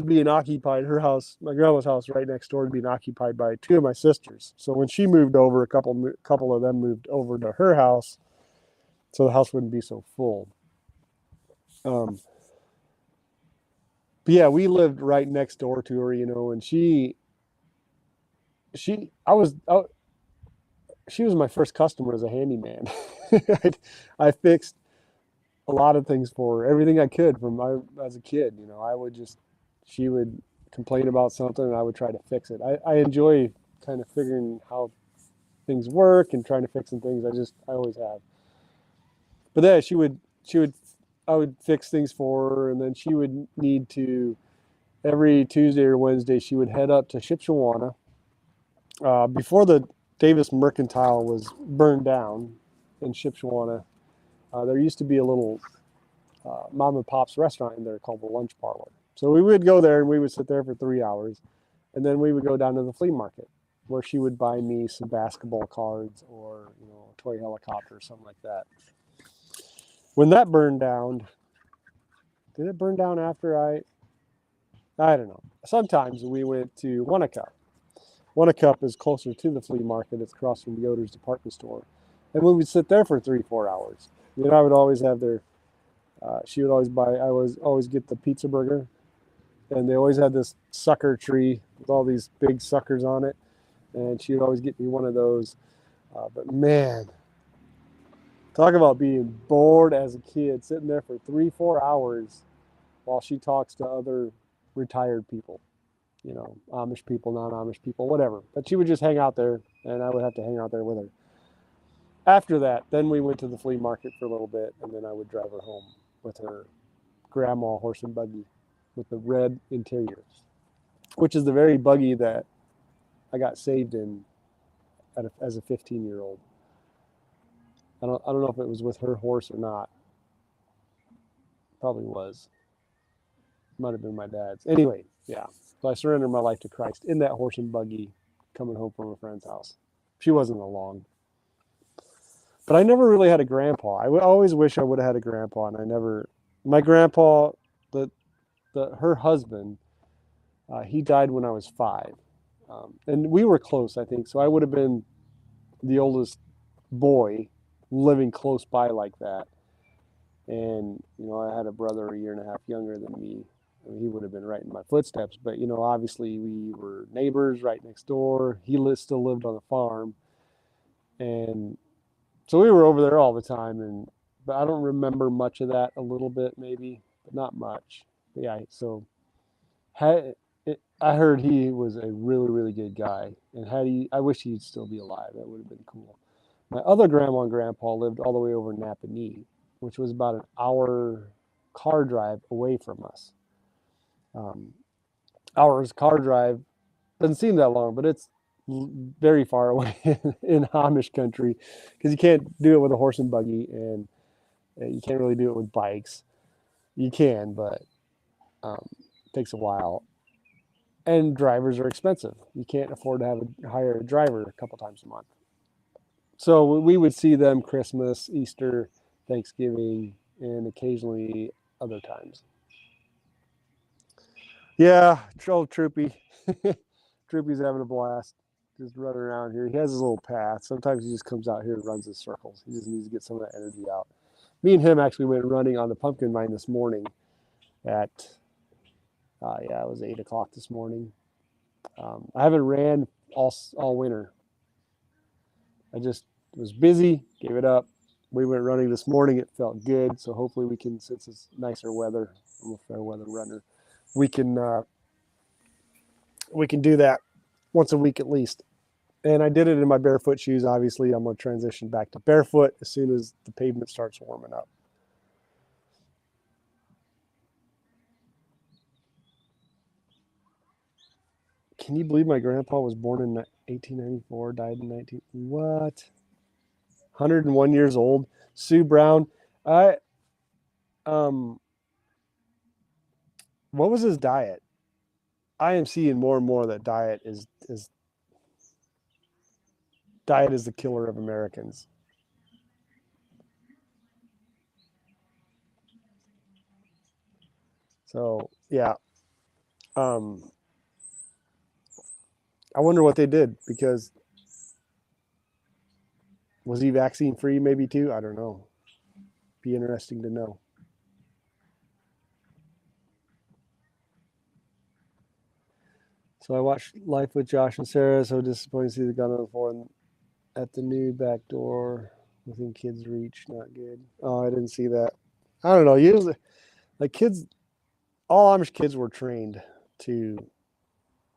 being occupied. Her house, my grandma's house, right next door, is being occupied by two of my sisters. So when she moved over, a couple of them moved over to her house, so the house wouldn't be so full. But yeah, we lived right next door to her, and she was my first customer as a handyman. I fixed a lot of things for her, everything I could as a kid. She would complain about something and I would try to fix it. I enjoy kind of figuring how things work and trying to fix some things. I always have. But then I would fix things for her, and then she would need to, every Tuesday or Wednesday, she would head up to Shipshewana. Before the Davis Mercantile was burned down in Shipshewana, there used to be a little mom and pop's restaurant in there called the Lunch Parlor. So we would go there and we would sit there for 3 hours, and then we would go down to the flea market where she would buy me some basketball cards or a toy helicopter or something like that. When that burned down, did it burn down after I don't know. Sometimes we went to Wanaka. Wanaka is closer to the flea market. It's across from Yoder's department store. And we would sit there for 3-4 hours. I would always have she would always buy, I was always get the pizza burger. And they always had this sucker tree with all these big suckers on it. And she would always get me one of those. But man, talk about being bored as a kid, sitting there for 3-4 hours while she talks to other retired people, Amish people, non-Amish people, whatever. But she would just hang out there, and I would have to hang out there with her. After that, then we went to the flea market for a little bit, and then I would drive her home with her grandma horse and buggy with the red interior, which is the very buggy that I got saved in as a 15-year-old. I don't know if it was with her horse or not. Probably was. Might have been my dad's. Anyway, yeah. So I surrendered my life to Christ in that horse and buggy coming home from a friend's house. She wasn't along. But I never really had a grandpa. I would always wish I would have had a grandpa, and I never. My grandpa, her husband, he died when I was 5. And we were close, I think. So I would have been the oldest boy living close by like that. And, I had a brother a year and a half younger than me. He would have been right in my footsteps. But, obviously we were neighbors right next door. He still lived on the farm. And so we were over there all the time. But I don't remember much of that, a little bit maybe, but not much. But yeah, so I heard he was a really, really good guy. And I wish he'd still be alive. That would have been cool. My other grandma and grandpa lived all the way over in Napanee, which was about an hour car drive away from us. Hours car drive doesn't seem that long, but it's very far away in Amish country because you can't do it with a horse and buggy, and you can't really do it with bikes. You can, but it takes a while. And drivers are expensive. You can't afford to hire a driver a couple times a month. So we would see them Christmas, Easter, Thanksgiving, and occasionally other times. Yeah, old Troopy. Troopy's having a blast. Just running around here. He has his little path. Sometimes he just comes out here and runs in circles. He just needs to get some of that energy out. Me and him actually went running on the pumpkin vine this morning at, it was 8 o'clock this morning. I haven't ran all winter. I just was busy, gave it up. We went running this morning. It felt good. So hopefully we can, since it's nicer weather, I'm a fair weather runner, we can do that once a week at least. And I did it in my barefoot shoes. Obviously, I'm going to transition back to barefoot as soon as the pavement starts warming up. Can you believe my grandpa was born in 1894, died in 19... What? 101 years old. Sue Brown. What was his diet? I am seeing more and more that diet is the killer of Americans. So yeah, I wonder what they did, because was he vaccine free maybe too? I don't know. Be interesting to know. So I watched Life with Josh and Sarah. So disappointed to see the gun on the floor at the new back door within kids' reach. Not good. Oh, I didn't see that. I don't know. Usually, like kids, all Amish kids were trained to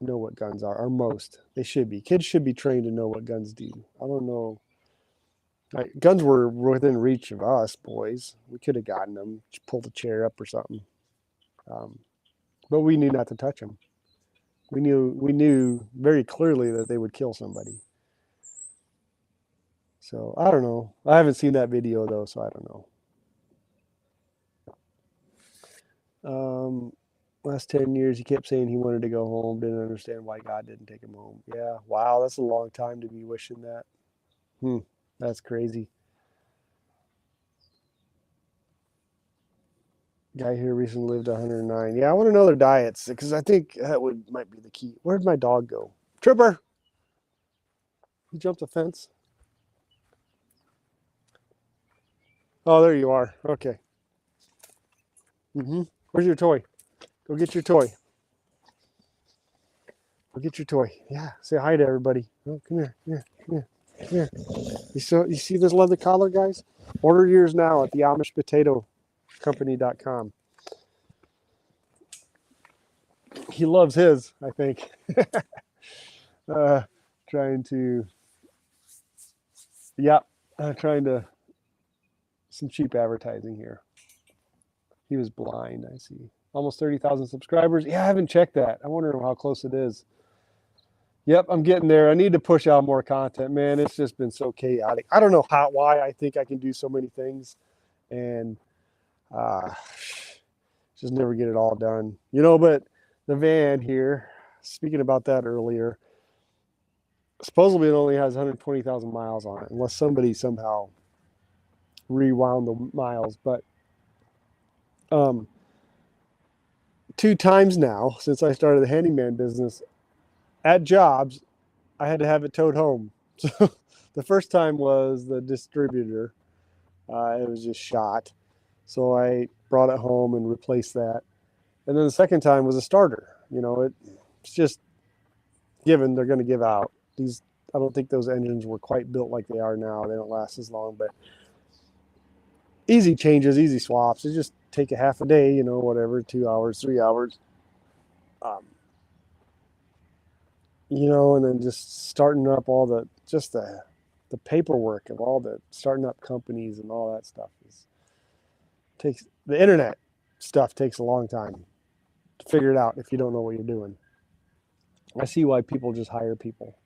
know what guns are, or most. They should be. Kids should be trained to know what guns do. I don't know. Like, guns were within reach of us boys. We could have gotten them. Just pulled a chair up or something. But we knew not to touch them. We knew very clearly that they would kill somebody. So I don't know. I haven't seen that video though, so I don't know. Last 10 years, he kept saying he wanted to go home, didn't understand why God didn't take him home. Yeah, wow, that's a long time to be wishing that. That's crazy. Guy here recently lived 109. Yeah, I want to know their diets because I think that might be the key. Where'd my dog go? Tripper! He jumped the fence. Oh, there you are. Okay. Where's your toy? Go get your toy. Go get your toy. Yeah, say hi to everybody. Oh, come here. Come here. You see this leather collar, guys? Order yours now at the AmishPotatoCompany.com. He loves his, I think. Trying to, yeah, trying to, some cheap advertising here. He was blind, I see. Almost 30,000 subscribers. Yeah, I haven't checked that. I wonder how close it is. Yep, I'm getting there. I need to push out more content, man. It's just been so chaotic. I don't know why I think I can do so many things and just never get it all done. But the van here, speaking about that earlier, supposedly it only has 120,000 miles on it, unless somebody somehow rewound the miles. But 2 times now since I started the handyman business, at jobs, I had to have it towed home. So the first time was the distributor. It was just shot. So I brought it home and replaced that. And then the second time was a starter. It's just given they're going to give out. I don't think those engines were quite built like they are now. They don't last as long, but easy changes, easy swaps. It just take a half a day, whatever, 2 hours, 3 hours. And then just starting up all the paperwork of all the starting up companies and all that stuff takes the internet stuff takes a long time to figure it out if you don't know what you're doing. I see why people just hire people.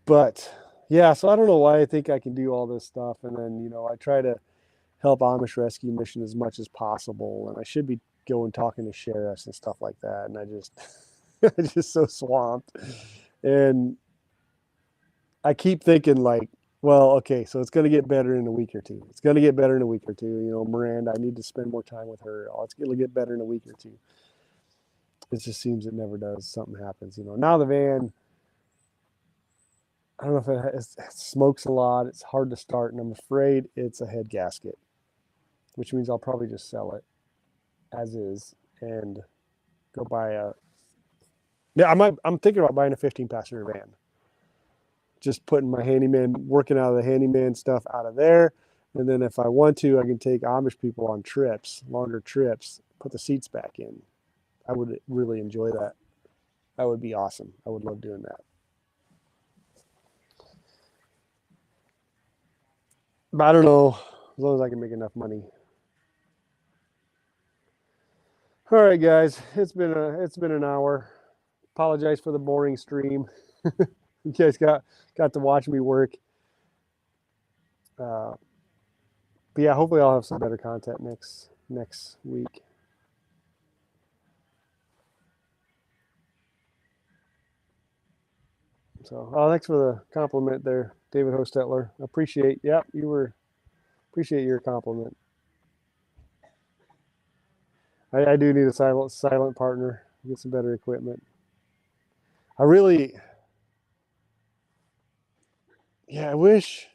But yeah, so I don't know why I think I can do all this stuff. And then, I try to help Amish Rescue Mission as much as possible. And I should be going talking to sheriffs and stuff like that. And I just, I'm just so swamped. And I keep thinking like, well, okay, so it's going to get better in a week or two. It's going to get better in a week or two. Miranda, I need to spend more time with her. Oh, it's going to get better in a week or two. It just seems it never does. Something happens. Now the van, I don't know if it smokes a lot. It's hard to start, and I'm afraid it's a head gasket, which means I'll probably just sell it as is and go buy a. Yeah, I'm thinking about buying a 15-passenger van. Just putting my handyman, working out of the handyman stuff out of there, and then if I want to, I can take Amish people on trips, longer trips, put the seats back in. I would really enjoy that. That would be awesome. I would love doing that. But I don't know, as long as I can make enough money. All right, guys, it's been an hour. Apologize for the boring stream. You guys got to watch me work. But yeah, hopefully I'll have some better content next week. So, thanks for the compliment there, David Hostetler. Appreciate. Yeah, appreciate your compliment. I do need a silent partner. Get some better equipment. I wish.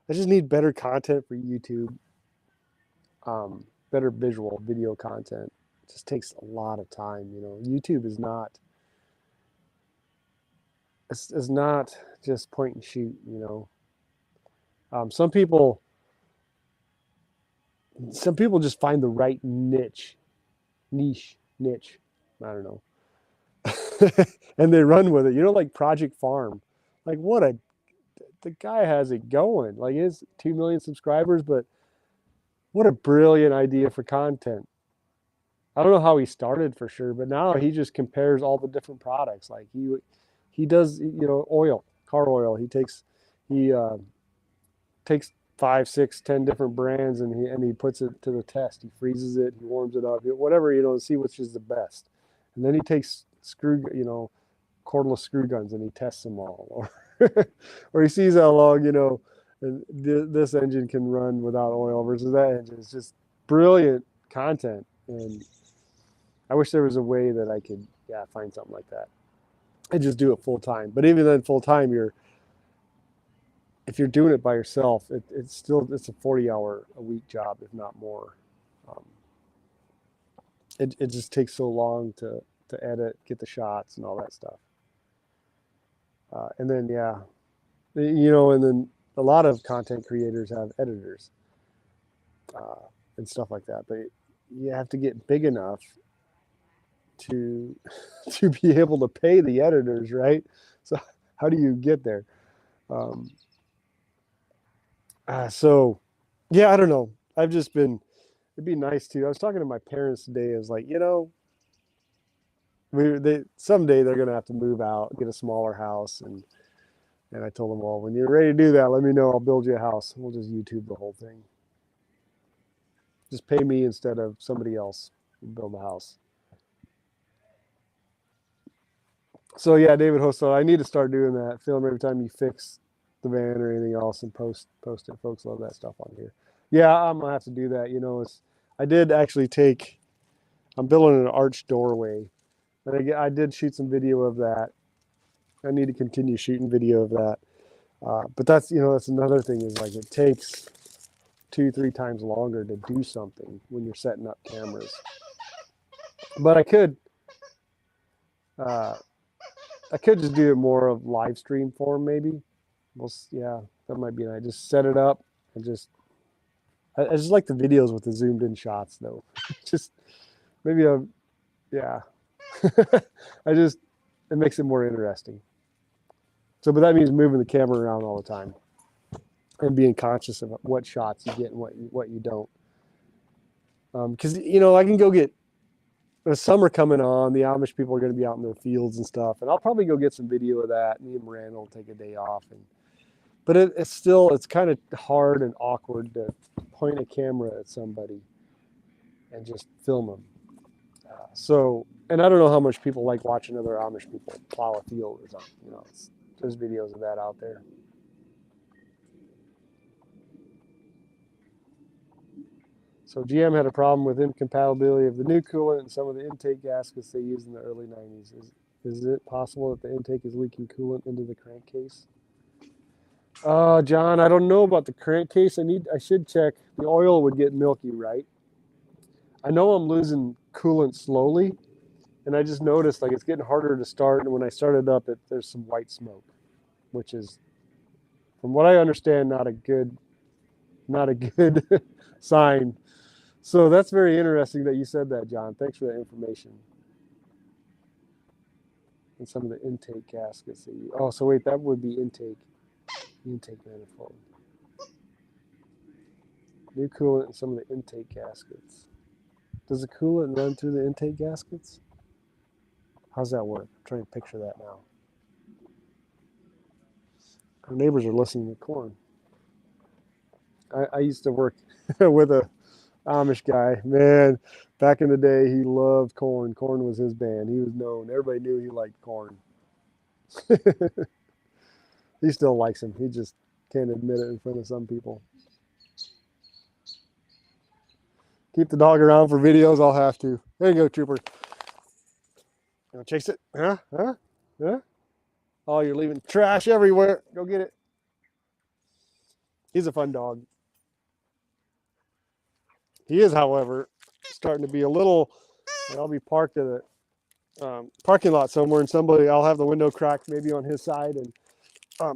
I just need better content for YouTube. Better visual video content. It just takes a lot of time. YouTube is not. It's not just point and shoot. Some people just find the right niche. I don't know. And they run with it. Like Project Farm. Like the guy has it going. Like he has 2 million subscribers, but what a brilliant idea for content. I don't know how he started for sure, but now he just compares all the different products. Like he does, car oil. He takes 5, 6, 10 different brands, and he puts it to the test. He freezes it, he warms it up, whatever, you know, see which is the best. And then he takes cordless screw guns and he tests them all, or he sees how long, you know, and this engine can run without oil versus that engine. It's just brilliant content, and I wish there was a way that I could find something like that and just do it full time. But even then, full time, if you're doing it by yourself, it's a 40-hour a week job, if not more. It just takes so long to edit, get the shots, and all that stuff. And then you know, and then a lot of content creators have editors and stuff like that. But you have to get big enough to be able to pay the editors, right? So how do you get there? So yeah, I don't know. It'd be nice to. I was talking to my parents today. I was like, you know, someday they're gonna have to move out, get a smaller house, and I told them, well, when you're ready to do that, let me know. I'll build you a house. We'll just YouTube the whole thing. Just pay me instead of somebody else build the house. So yeah, David Hosto, I need to start doing that. Film every time you fix the van or anything else and post it. Folks love that stuff on here. Yeah, I'm gonna have to do that. You know, I did actually I'm building an arched doorway, and I did shoot some video of that. I need to continue shooting video of that. But that's another thing, is like it takes 2-3 times longer to do something when you're setting up cameras. But I could just do it more of live stream form, maybe. That might be nice. Just set it up and I just like the videos with the zoomed in shots, though. Just maybe it makes it more interesting. So, but that means moving the camera around all the time and being conscious of what shots you get and what you don't. Because you know, I can go get the summer coming on. The Amish people are going to be out in their fields and stuff, and I'll probably go get some video of that. Me and Miranda will take a day off, but it's kind of hard and awkward to point a camera at somebody and just film them. And I don't know how much people like watching other Amish people plow a field or something. You know, there's videos of that out there. So GM had a problem with incompatibility of the new coolant and some of the intake gaskets they used in the early 90s. Is it possible that the intake is leaking coolant into the crankcase? John, I don't know about the crankcase. I should check. The oil would get milky, right? I know I'm losing coolant slowly, and I just noticed like it's getting harder to start. And when I started up, there's some white smoke, which is, from what I understand, not a good sign. So that's very interesting that you said that, John. Thanks for that information. And some of the intake gaskets. So wait, that would be intake manifold. New coolant and some of the intake gaskets. Does the coolant run through the intake gaskets? How's that work? I'm trying to picture that now. Our neighbors are listening to corn. I used to work with a Amish guy. Man, back in the day, he loved corn. Corn was his band. He was known. Everybody knew he liked corn. He still likes him. He just can't admit it in front of some people. Keep the dog around for videos. I'll have to. There you go, Trooper. You want to chase it? Huh? Oh, you're leaving trash everywhere. Go get it. He's a fun dog. He is, however, starting to be a little. I'll be parked at a parking lot somewhere, and I'll have the window cracked maybe on his side, and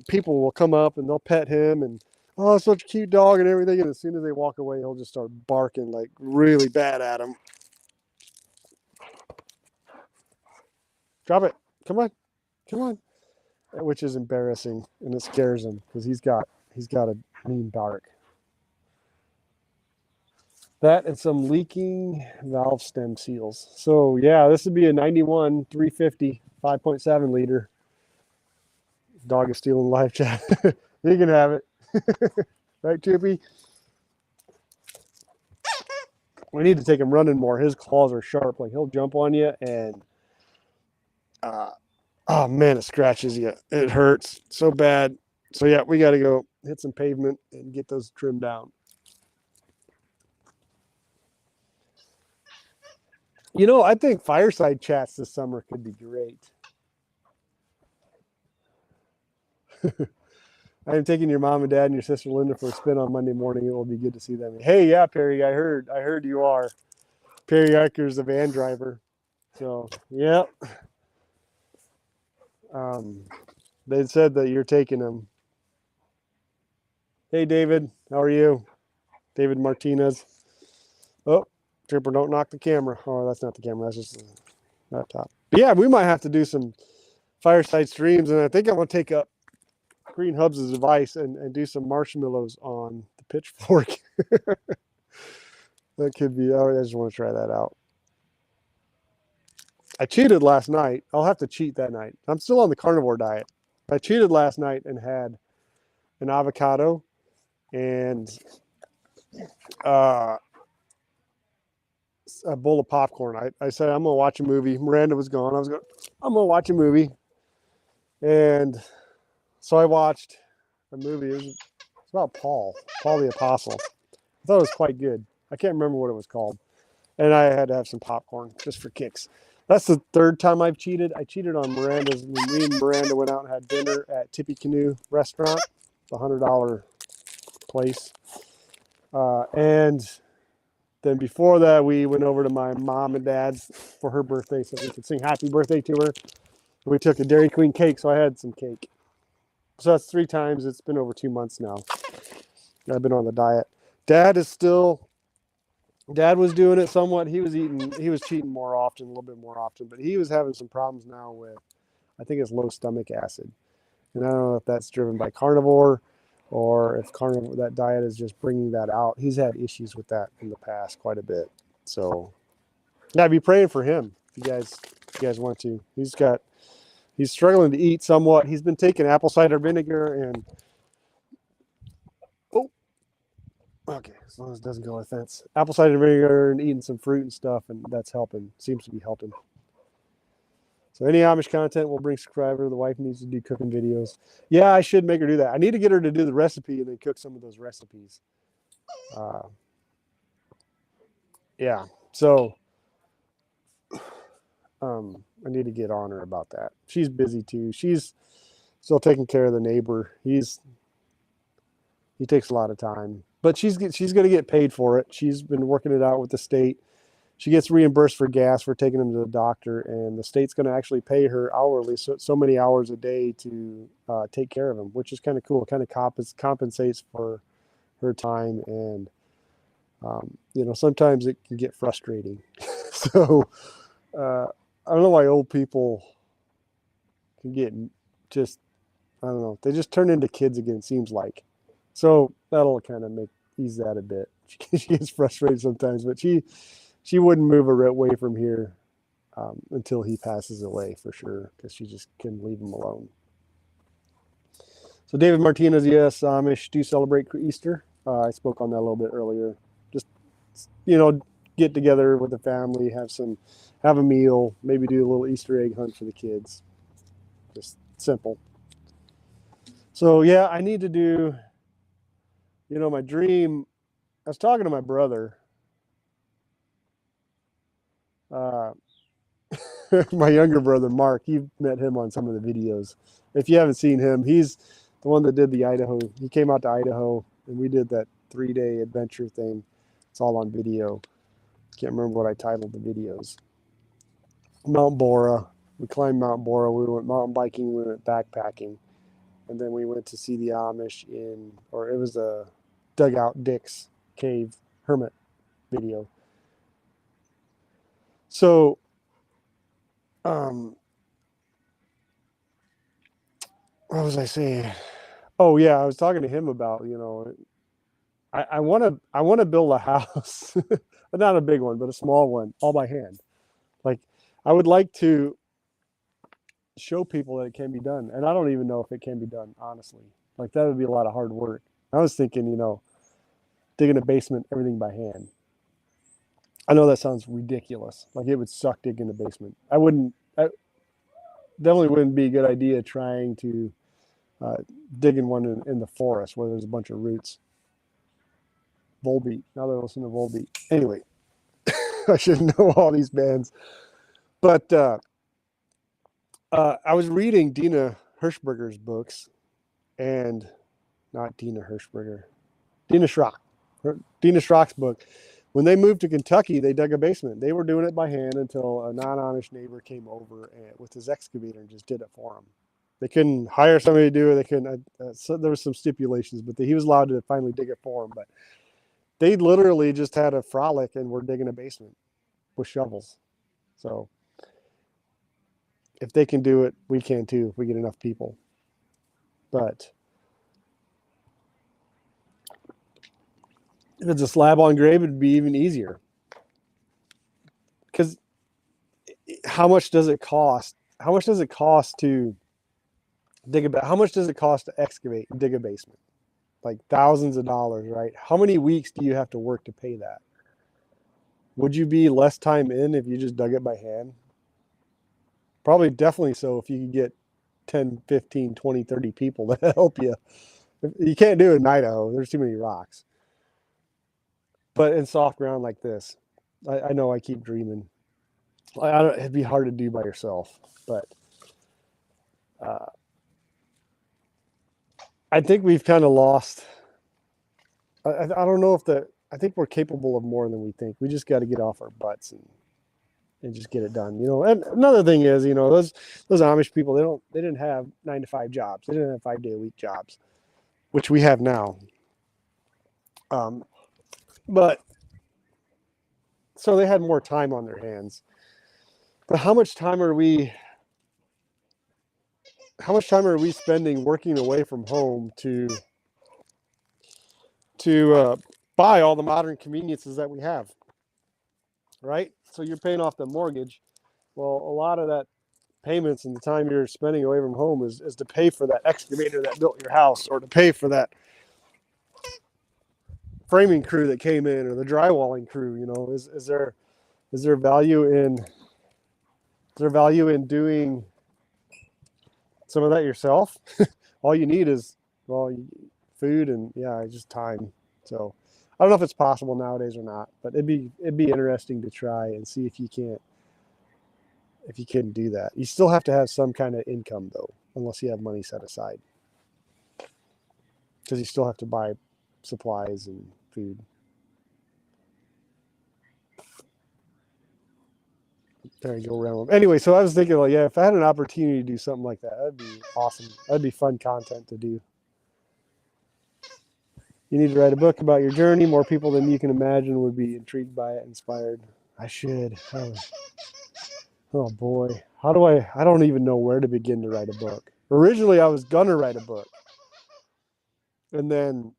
people will come up and they'll pet him and, oh, such a cute dog and everything. And as soon as they walk away, he'll just start barking like really bad at them. Drop it. Come on. Which is embarrassing, and it scares him because he's got a mean bark. That and some leaking valve stem seals. So yeah, this would be a 91 350 5.7 liter. Dog is stealing live chat. You can have it. Right, Chippy? We need to take him running more. His claws are sharp. Like he'll jump on you and oh man, it scratches you. It hurts so bad. So yeah, we got to go hit some pavement and get those trimmed down. You know, I think fireside chats this summer could be great. I am taking your mom and dad and your sister Linda for a spin on Monday morning. It will be good to see them. Hey, yeah, Perry, I heard you are. Perry Archer's the van driver. So, yeah. They said that you're taking them. Hey, David, how are you? David Martinez. Oh, Tripper, don't knock the camera. Oh, that's not the camera. That's just the laptop. But yeah, we might have to do some fireside streams, and I think I'm going to take up Green Hubs' advice and do some marshmallows on the pitchfork. That could be, oh, I just want to try that out. I cheated last night. I'll have to cheat that night. I'm still on the carnivore diet. I cheated last night and had an avocado and a bowl of popcorn. I said, I'm going to watch a movie. Miranda was gone. I'm going to watch a movie. And so I watched a movie. It's about Paul the Apostle. I thought it was quite good. I can't remember what it was called. And I had to have some popcorn just for kicks. That's the third time I've cheated. I cheated on Miranda's when me and Miranda went out and had dinner at Tippy Canoe Restaurant, the $100 place. And then before that, we went over to my mom and dad's for her birthday so we could sing happy birthday to her. We took a Dairy Queen cake, so I had some cake. So that's 3 times. It's been over 2 months now. I've been on the diet. Dad was doing it somewhat. He was cheating more often, a little bit more often, but he was having some problems now with, I think it's low stomach acid. And I don't know if that's driven by carnivore or if that diet is just bringing that out. He's had issues with that in the past quite a bit. So yeah, be praying for him if you guys want to. He's struggling to eat somewhat. He's been taking apple cider vinegar and okay, as long as it doesn't go on the fence. Apple cider vinegar and eating some fruit and stuff, and that's helping. Seems to be helping. So any Amish content will bring subscriber. The wife needs to do cooking videos. Yeah, I should make her do that. I need to get her to do the recipe and then cook some of those recipes. Yeah, so I need to get on her about that. She's busy too. She's still taking care of the neighbor. He takes a lot of time, but she's going to get paid for it. She's been working it out with the state. She gets reimbursed for gas for taking him to the doctor, and the state's going to actually pay her hourly, so many hours a day to take care of him, which is kind of cool. It kind of compensates for her time, and sometimes it can get frustrating. So I don't know why old people can get just, I don't know, they just turn into kids again, seems like. So that'll kind of ease that a bit. She gets frustrated sometimes, but she wouldn't move away from here until he passes away for sure, because she just couldn't leave him alone. So David Martinez, yes, Amish do celebrate Easter. I spoke on that a little bit earlier. Just, get together with the family, have a meal, maybe do a little Easter egg hunt for the kids. Just simple. So yeah, I need to do, my dream. I was talking to my brother. My younger brother, Mark, you've met him on some of the videos. If you haven't seen him, he's the one that did the Idaho. He came out to Idaho and we did that 3-day adventure thing. It's all on video. Can't remember what I titled the videos. Mount Bora. We climbed Mount Bora. We went mountain biking. We went backpacking. And then we went to see the Amish it was a Dugout Dick's Cave Hermit video. So, what was I saying? Oh yeah, I was talking to him about, I want to build a house, not a big one, but a small one, all by hand. Like, I would like to show people that it can be done, and I don't even know if it can be done, honestly. Like, that would be a lot of hard work. I was thinking, digging a basement, everything by hand. I know that sounds ridiculous. Like it would suck digging a basement. I definitely wouldn't be a good idea trying to dig in one in the forest where there's a bunch of roots. Volbeat. Now they're listening to Volbeat. Anyway, I should know all these bands. But I was reading Dina Hirschberger's books, and not Dina Hirschberger, Dina Schrock. Dina Schrock's book. When they moved to Kentucky, they dug a basement. They were doing it by hand until a non-Amish neighbor came over with his excavator and just did it for them. They couldn't hire somebody to do it. They couldn't. So there was some stipulations, but he was allowed to finally dig it for them. But they literally just had a frolic and were digging a basement with shovels. So if they can do it, we can too if we get enough people. But if it's a slab on grade, it'd be even easier. Because how much does it cost? How much does it cost to dig how much does it cost to excavate and dig a basement? Like thousands of dollars, right? How many weeks do you have to work to pay that? Would you be less time in if you just dug it by hand? Probably definitely so if you could get 10, 15, 20, 30 people to help you. You can't do it in Idaho. There's too many rocks. But in soft ground like this, I know I keep dreaming. It'd be hard to do by yourself, but I think we've kind of lost. I don't know if I think we're capable of more than we think. We just got to get off our butts and just get it done. And another thing is, those Amish people, they didn't have 9-to-5 jobs. They didn't have 5-day-a-week jobs, which we have now. But so they had more time on their hands. But how much time are we spending working away from home to buy all the modern conveniences that we have, right? So you're paying off the mortgage. Well, a lot of that payments and the time you're spending away from home is to pay for that excavator that built your house, or to pay for that framing crew that came in, or the drywalling crew. Is there value in doing some of that yourself? All you need is food and just time. So I don't know if it's possible nowadays or not, but it'd be interesting to try and see if you can do that. You still have to have some kind of income though, unless you have money set aside, because you still have to buy supplies and food. There you go around. Anyway, so I was thinking, if I had an opportunity to do something like that, that'd be awesome. That'd be fun content to do. You need to write a book about your journey. More people than you can imagine would be intrigued by it, inspired. I should. Oh boy. How do I don't even know where to begin to write a book. Originally, I was going to write a book. And then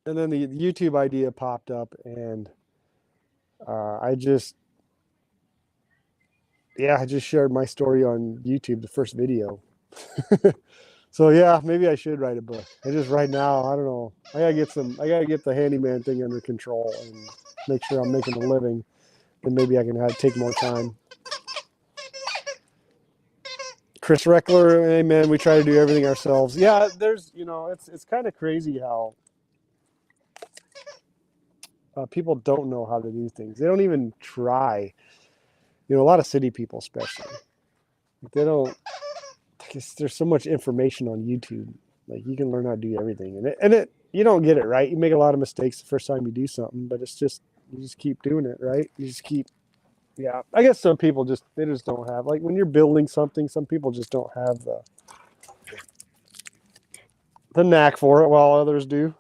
the YouTube idea popped up, and I just shared my story on YouTube, the first video. So maybe I should write a book. Right now, I don't know. I gotta get the handyman thing under control and make sure I'm making a living, and maybe I can take more time. Chris Reckler, hey man, we try to do everything ourselves. Yeah, there's it's kind of crazy how people don't know how to do things. They don't even try. A lot of city people, especially, they don't. There's so much information on YouTube. Like you can learn how to do everything, and you don't get it right. You make a lot of mistakes the first time you do something, but it's just you just keep doing it, right? You just keep. Yeah, I guess some people just don't have, like when you're building something, some people just don't have the knack for it, while others do.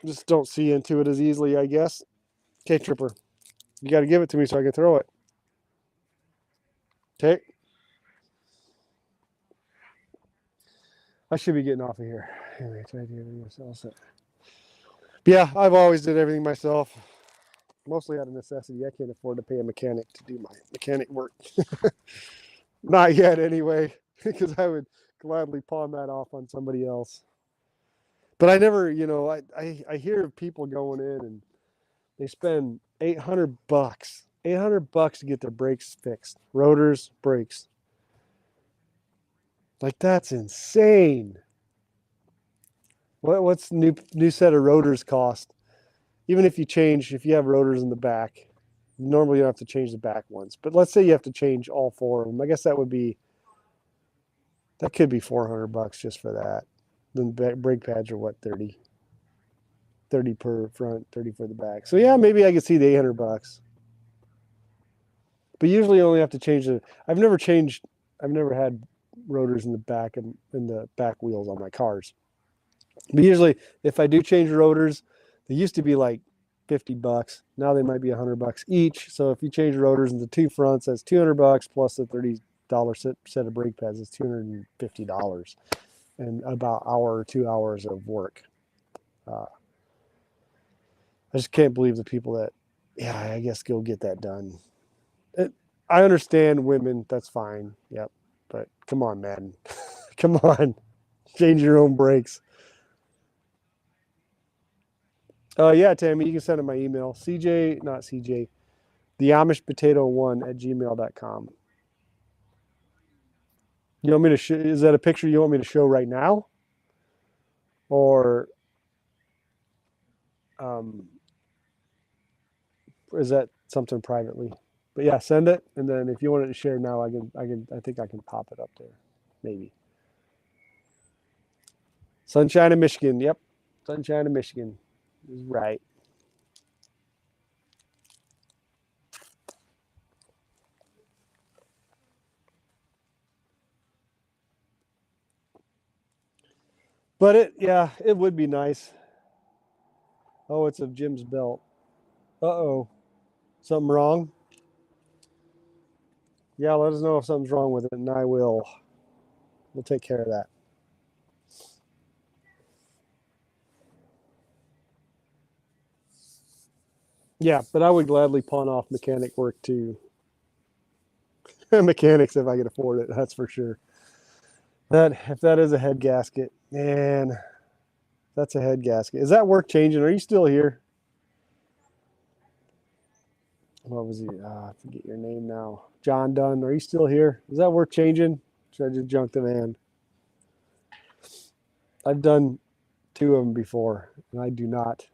Just don't see into it as easily, I guess. Okay, Tripper, you got to give it to me so I can throw it. Okay. I should be getting off of here. Anyway, try to do everything myself. Yeah, I've always did everything myself. Mostly out of necessity. I can't afford to pay a mechanic to do my mechanic work. Not yet, anyway, because I would gladly pawn that off on somebody else. But I never, I hear of people going in and they spend $800, $800 to get their brakes fixed, rotors, brakes. Like that's insane. What's new set of rotors cost? Even if you have rotors in the back, normally you don't have to change the back ones. But let's say you have to change all four of them. I guess that could be $400 just for that. Then brake pads are what, 30 per front, 30 for the back. So yeah, maybe I could see the $800. But usually you only have to change I've never had rotors in the back and in the back wheels on my cars. But usually if I do change rotors, they used to be like $50. Now they might be $100 each. So if you change rotors into two fronts, that's $200 plus the $30 set of brake pads is $250 and about hour or 2 hours of work. I just can't believe the people that, yeah, I guess go get that done. I understand women, that's fine. Yep. But come on, man. Come on. Change your own brakes. Yeah, Tammy, you can send it my email. not CJ, the Amish potato 1@gmail.com. You want me to is that a picture you want me to show right now? Or is that something privately? But yeah, send it. And then if you want it to share now, I think I can pop it up there. Maybe. Sunshine of Michigan. Yep. Sunshine of Michigan is right. But it would be nice. Oh, it's of Jim's belt. Uh-oh. Something wrong? Yeah, let us know if something's wrong with it, and we'll take care of that. Yeah, but I would gladly pawn off mechanic work to mechanics if I could afford it, that's for sure. If that is a head gasket, man, that's a head gasket. Is that worth changing? Are you still here? What was he? I forget your name now. John Dunn. Are you still here? Is that worth changing? Should I just junk the van? I've done 2 of them before, and I do not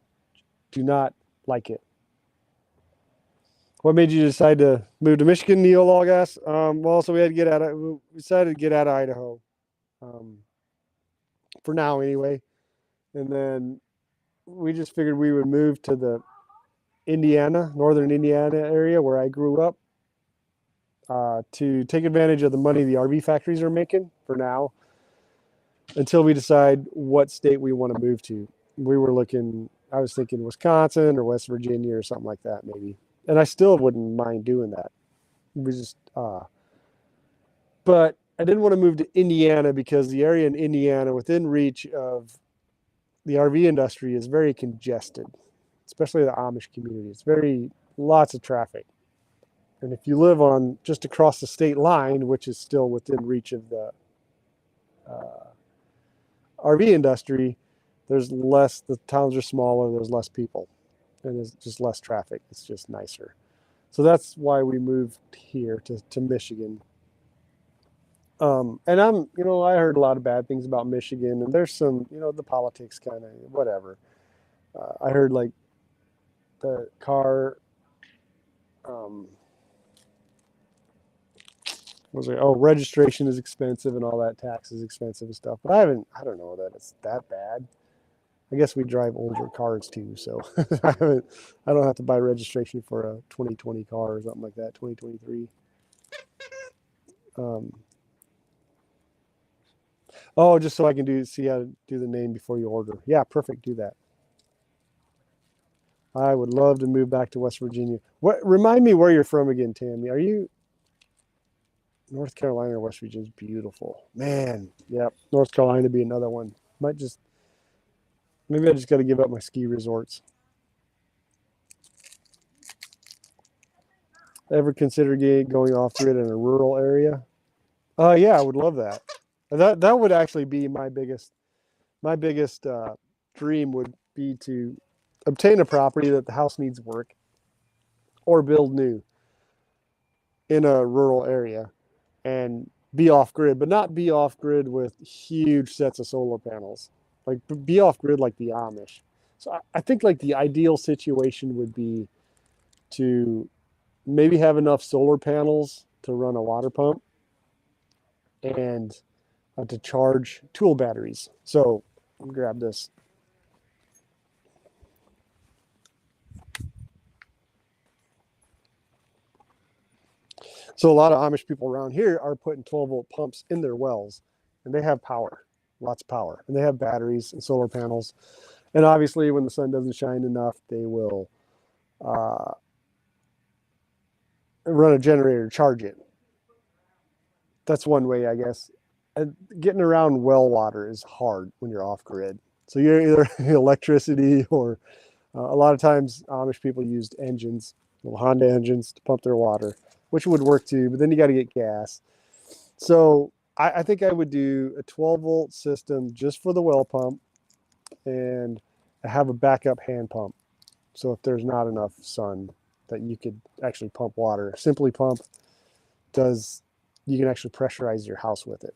like it. What made you decide to move to Michigan, Neil Lawgas? Well, so we decided to get out of Idaho, for now anyway. And then we just figured we would move to the northern Indiana area where I grew up, to take advantage of the money the RV factories are making for now until we decide what state we want to move to. I was thinking Wisconsin or West Virginia or something like that maybe. And I still wouldn't mind doing that. But I didn't want to move to Indiana because the area in Indiana within reach of the RV industry is very congested, especially the Amish community. It's lots of traffic. And if you live on just across the state line, which is still within reach of the RV industry, the towns are smaller, there's less people, and there's just less traffic. It's just nicer. So that's why we moved here to Michigan. And I heard a lot of bad things about Michigan, and there's some, the politics kind of whatever. I heard like the car, registration is expensive and all that, tax is expensive and stuff. But I don't know that it's that bad. I guess we drive older cars too, so I don't have to buy registration for a 2020 car or something like that, 2023. Just so I can see how to do the name before you order. Yeah, perfect. Do that. I would love to move back to West Virginia. Remind me where you're from again, Tammy. Are you North Carolina or West Virginia? Is beautiful, man. Yep, North Carolina would be another one. Maybe I just got to give up my ski resorts. Ever consider going off grid in a rural area? Yeah, I would love that. That would actually be my biggest dream would be to obtain a property that the house needs work or build new in a rural area and be off grid, but not be off grid with huge sets of solar panels. Like be off grid like the Amish. So I think like the ideal situation would be to maybe have enough solar panels to run a water pump and to charge tool batteries. So I'll grab this. So a lot of Amish people around here are putting 12-volt pumps in their wells, and they have power, lots of power, and they have batteries and solar panels. And obviously, when the sun doesn't shine enough, they will run a generator to charge it. That's one way, I guess. And getting around well water is hard when you're off grid. So you're either electricity or a lot of times Amish people used engines, little Honda engines to pump their water, which would work too, but then you got to get gas. So I think I would do a 12-volt system just for the well pump and have a backup hand pump. So if there's not enough sun that you could actually pump water, Simply Pump you can actually pressurize your house with it.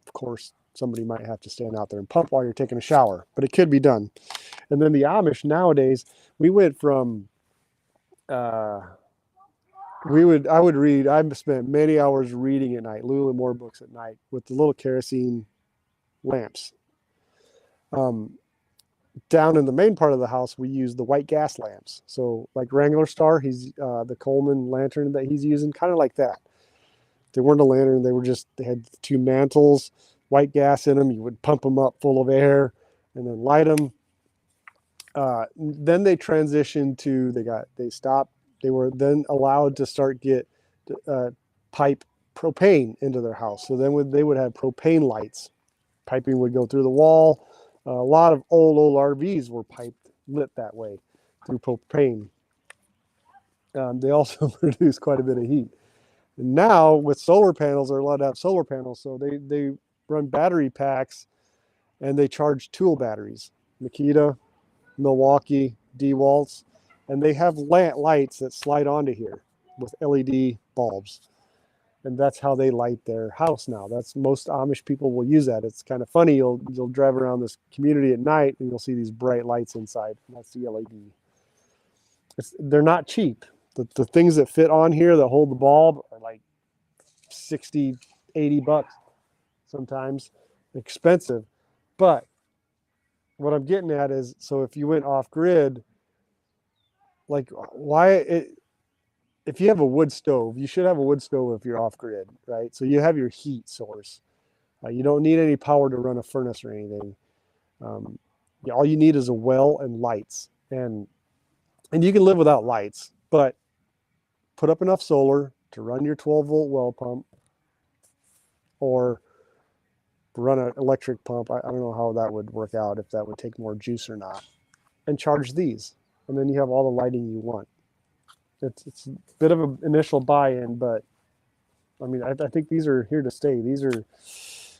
Of course, somebody might have to stand out there and pump while you're taking a shower, but it could be done. And then the Amish nowadays, we went from I spent many hours reading at night, Lulu and Moore books at night with the little kerosene lamps. Down in the main part of the house, we use the white gas lamps. So like Wrangler Star, he's the Coleman lantern that he's using, kind of like that. They weren't a lantern. They had two mantles, white gas in them. You would pump them up full of air and then light them. Then they transitioned to, they were then allowed to start get pipe propane into their house. So then they would have propane lights. Piping would go through the wall. A lot of old RVs were lit that way through propane. They also produce quite a bit of heat. And now with solar panels, they're allowed to have solar panels. So they run battery packs and they charge tool batteries. Makita, Milwaukee, DeWalt's, and they have lights that slide onto here with LED bulbs. And that's how they light their house now. That's most Amish people will use that. It's kind of funny. You'll drive around this community at night and you'll see these bright lights inside. And that's the LED. They're not cheap. The things that fit on here that hold the bulb are like 60, 80 bucks sometimes. Expensive. But what I'm getting at is, so if you went off grid, like if you have a wood stove, you should have a wood stove if you're off grid, right? So you have your heat source. You don't need any power to run a furnace or anything. All you need is a well and lights, and you can live without lights, but put up enough solar to run your 12-volt well pump, or run an electric pump. I don't know how that would work out, if that would take more juice or not, and charge these, and then you have all the lighting you want. It's a bit of an initial buy-in, but I mean, I think these are here to stay. These are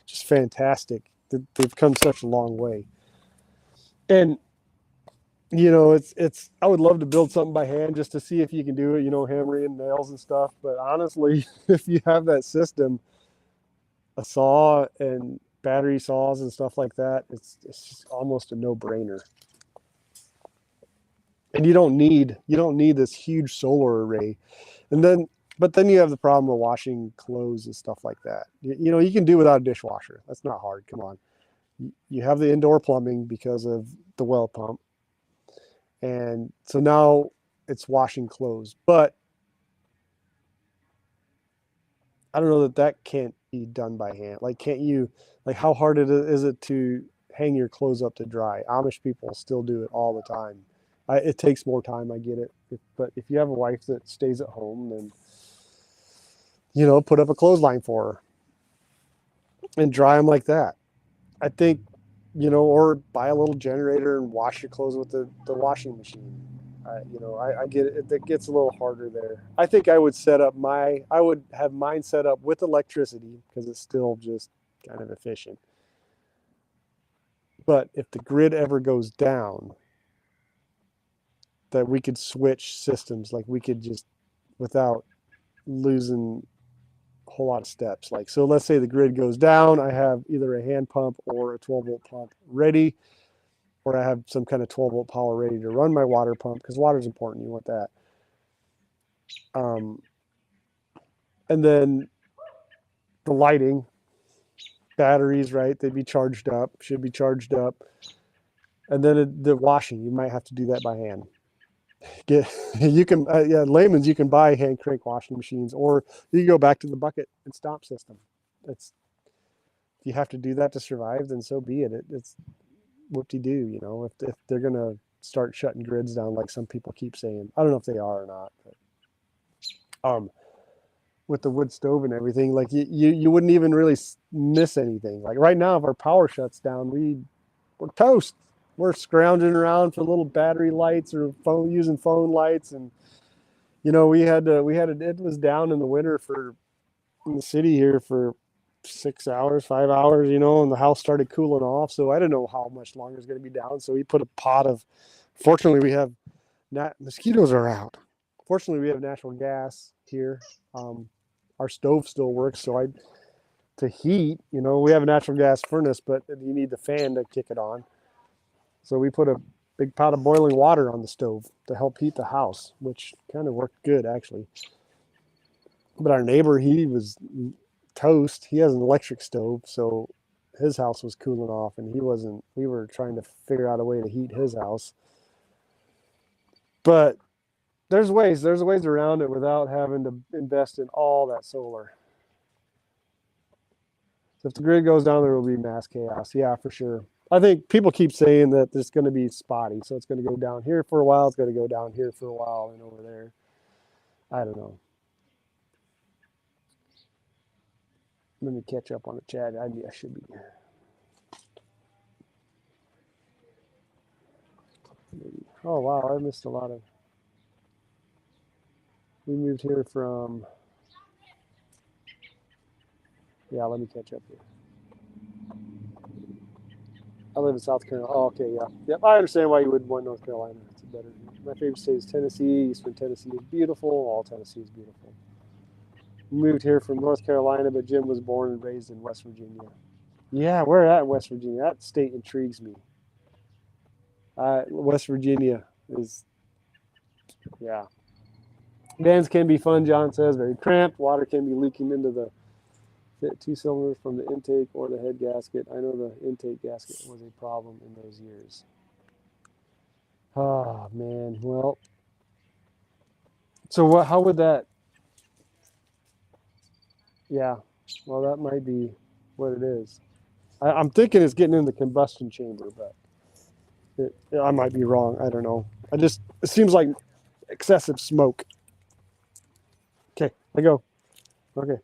just fantastic. They've come such a long way. And, it's I would love to build something by hand just to see if you can do it, hammering nails and stuff. But honestly, if you have that system, a saw and battery saws and stuff like that, it's just almost a no-brainer. And you don't need this huge solar array. But then you have the problem of washing clothes and stuff like that. You can do without a dishwasher. That's not hard. Come on. You have the indoor plumbing because of the well pump. And so now it's washing clothes. But I don't know that can't be done by hand. Like, how hard is it to hang your clothes up to dry? Amish people still do it all the time. It takes more time, I get it. But if you have a wife that stays at home, then, put up a clothesline for her and dry them like that. I think, or buy a little generator and wash your clothes with the washing machine. I get it. It gets a little harder there. I think I would have mine set up with electricity, because it's still just kind of efficient. But if the grid ever goes down, that we could switch systems, like we could just, without losing a whole lot of steps. Like, so let's say the grid goes down, I have either a hand pump or a 12-volt pump ready, or I have some kind of 12-volt power ready to run my water pump, because water is important. You want that. And then the lighting, batteries, right? They'd be charged up, should be charged up. And then the washing, you might have to do that by hand. You can, layman's, you can buy hand crank washing machines, or you can go back to the bucket and stomp system. It's, if you have to do that to survive, then so be it. It's whoop-de-doo, you know, if they're going to start shutting grids down like some people keep saying. I don't know if they are or not, but with the wood stove and everything, like you wouldn't even really miss anything. Like right now, if our power shuts down, we're toast. We're scrounging around for little battery lights or using phone lights. And, you know, it was down in the winter in the city here for 6 hours, 5 hours, you know, and the house started cooling off. So I didn't know how much longer it's going to be down. So we put a pot of, fortunately we have, mosquitoes are out. Fortunately we have natural gas here. Our stove still works. So to heat, you know, we have a natural gas furnace, but you need the fan to kick it on. So we put a big pot of boiling water on the stove to help heat the house, which kind of worked good, actually. But our neighbor, he was toast. He has an electric stove, so his house was cooling off, and we were trying to figure out a way to heat his house. But there's ways around it without having to invest in all that solar. So if the grid goes down, there will be mass chaos. Yeah, for sure. I think people keep saying that it's going to be spotty. So it's going to go down here for a while. It's going to go down here for a while and over there. I don't know. Let me catch up on the chat. I should be. Oh, wow. I missed a lot of. We moved here from. Yeah, let me catch up here. I live in South Carolina. Oh, okay, yeah. Yep, I understand why you wouldn't want North Carolina. It's better. My favorite state is Tennessee. Eastern Tennessee is beautiful. All Tennessee is beautiful. We moved here from North Carolina, but Jim was born and raised in West Virginia. Yeah, where at in West Virginia? That state intrigues me. West Virginia is, yeah. Vans can be fun, John says. Very cramped. Water can be leaking into the 2 cylinders from the intake or the head gasket. I know the intake gasket was a problem in those years. Oh, man. Well, so how would that? Yeah, well, that might be what it is. I'm thinking it's getting in the combustion chamber, but I might be wrong. I don't know. It seems like excessive smoke. Okay, I go. Okay.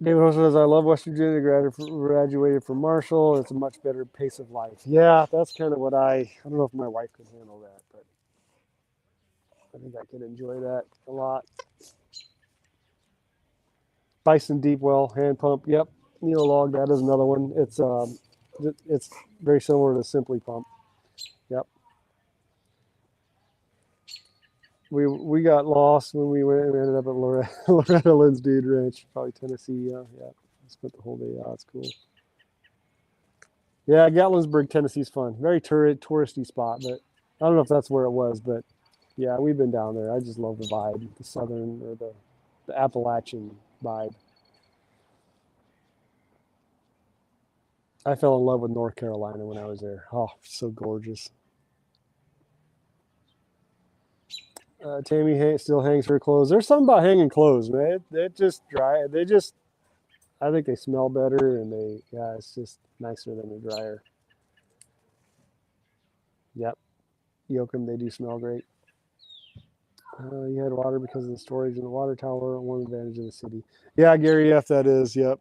David Host says, I love West Virginia, graduated from Marshall. It's a much better pace of life. Yeah, that's kind of what I don't know if my wife could handle that, but I think I could enjoy that a lot. Bison Deep Well, hand pump. Yep. Neolog, that is another one. It's very similar to Simply Pump. Yep. We got lost when we ended up at Loretta Lynn's Dude Ranch, probably Tennessee. Yeah. I spent the whole day out. It's cool. Yeah, Gatlinburg, Tennessee's fun. Very touristy spot, but I don't know if that's where it was, but yeah, we've been down there. I just love the vibe, the southern or the Appalachian vibe. I fell in love with North Carolina when I was there. Oh, so gorgeous. Tammy still hangs her clothes. There's something about hanging clothes, man. They just dry. I think they smell better, and it's just nicer than a dryer. Yep. Yoakum, they do smell great. You had water because of the storage in the water tower. One advantage of the city. Yeah, Gary F. That is. Yep.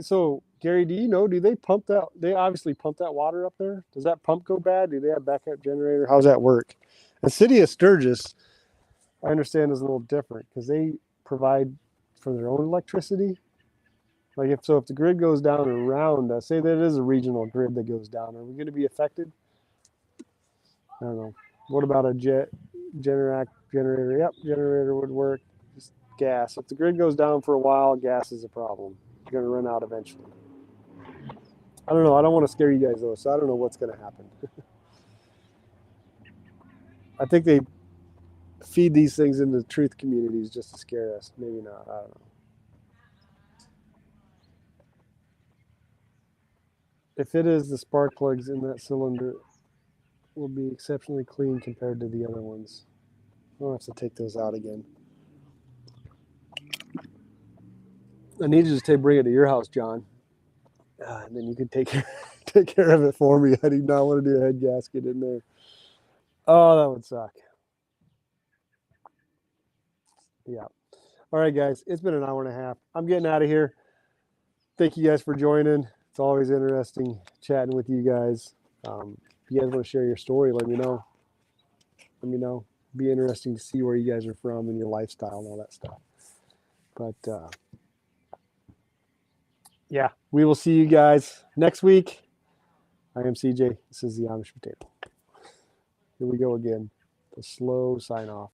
So Gary, do you know? Do they pump that? They obviously pump that water up there. Does that pump go bad? Do they have backup generator? How's that work? The city of Sturgis, I understand, is a little different because they provide for their own electricity? Like if the grid goes down around us, say that it is a regional grid that goes down, are we going to be affected? I don't know. What about a generator? Yep, generator would work. Just gas. If the grid goes down for a while, gas is a problem. You're going to run out eventually. I don't know. I don't want to scare you guys though, so I don't know what's going to happen. I think they feed these things into truth communities just to scare us. Maybe not. I don't know. If it is, the spark plugs in that cylinder will be exceptionally clean compared to the other ones. I'll have to take those out again. I need you to bring it to your house, John. And then you can take care of it for me. I do not want to do a head gasket in there. Oh, that would suck. Yeah. All right, guys. It's been an hour and a half. I'm getting out of here. Thank you guys for joining. It's always interesting chatting with you guys. If you guys want to share your story, let me know. Let me know. Be interesting to see where you guys are from and your lifestyle and all that stuff. But yeah, we will see you guys next week. I am CJ. This is the Amish Potato. Here we go again. The slow sign off.